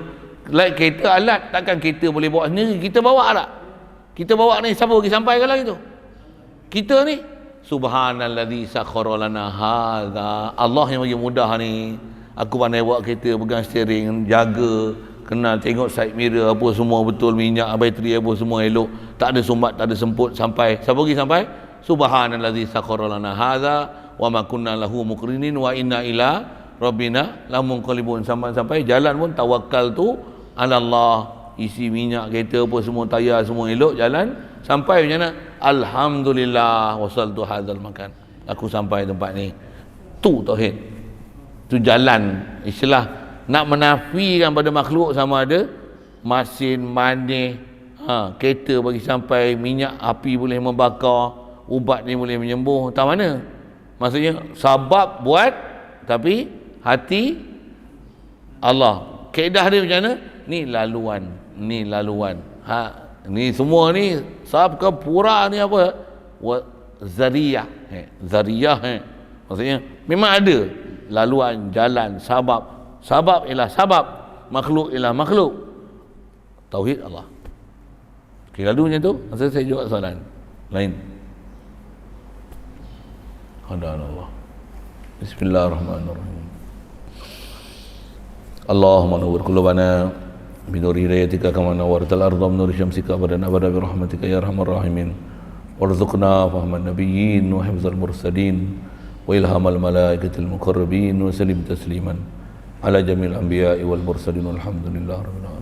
A: Naik kereta alat, takkan kereta boleh bawa sendiri. Kita bawa tak? Kita bawa ni siapa pergi sampai kalau gitu? Kita ni subhanallazi sakhkhara lana hadza. Allah yang bagi mudah ni. Aku pandai bawa kereta, pegang steering, jaga, kena tengok side mirror apa semua betul, minyak, bateri apa semua elok, tak ada sumbat, tak ada semput sampai. Siapa pergi sampai? Subhanallazi sakhkhara lana hadza wa ma kunna lahu muqrinin wa inna ila rabbina lamunqalibun. Sampai jalan pun tawakal tu ala Allah. Isi minyak kereta apa semua, tayar semua elok, jalan sampai macam mana? Alhamdulillah wasaltu hadzal makan. Aku sampai tempat ni. Tu tauhid. Tu jalan. Istilah nak menafikan pada makhluk sama ada masin, manis, kereta bagi sampai, minyak api boleh membakar, ubat ni boleh menyembuh. Tak mana? Maksudnya sabab buat tapi hati Allah. Kaedah dia macam mana? Ni laluan. Ni semua ni sabab ke pura ni apa? Zariyah. Maksudnya memang ada laluan, jalan, sabab ialah sabab, makhluk ialah makhluk. Tauhid Allah. Okay, lalu macam tu. Masa saya jawab soalan lain. Hadanallah. Bismillahirrahmanirrahim. Allahumma nawwir qulubana binur hidayatika kama nawwartal arda binur syamsika abadan abada bi rahmatika ya arhamar rahimin. Warzuqna fahman nabiyyin wa hifzal mursalin وإلهام الملائكة المقربين وسلم تسليما على جميع الأنبياء والمرسلين والحمد لله رب العالمين.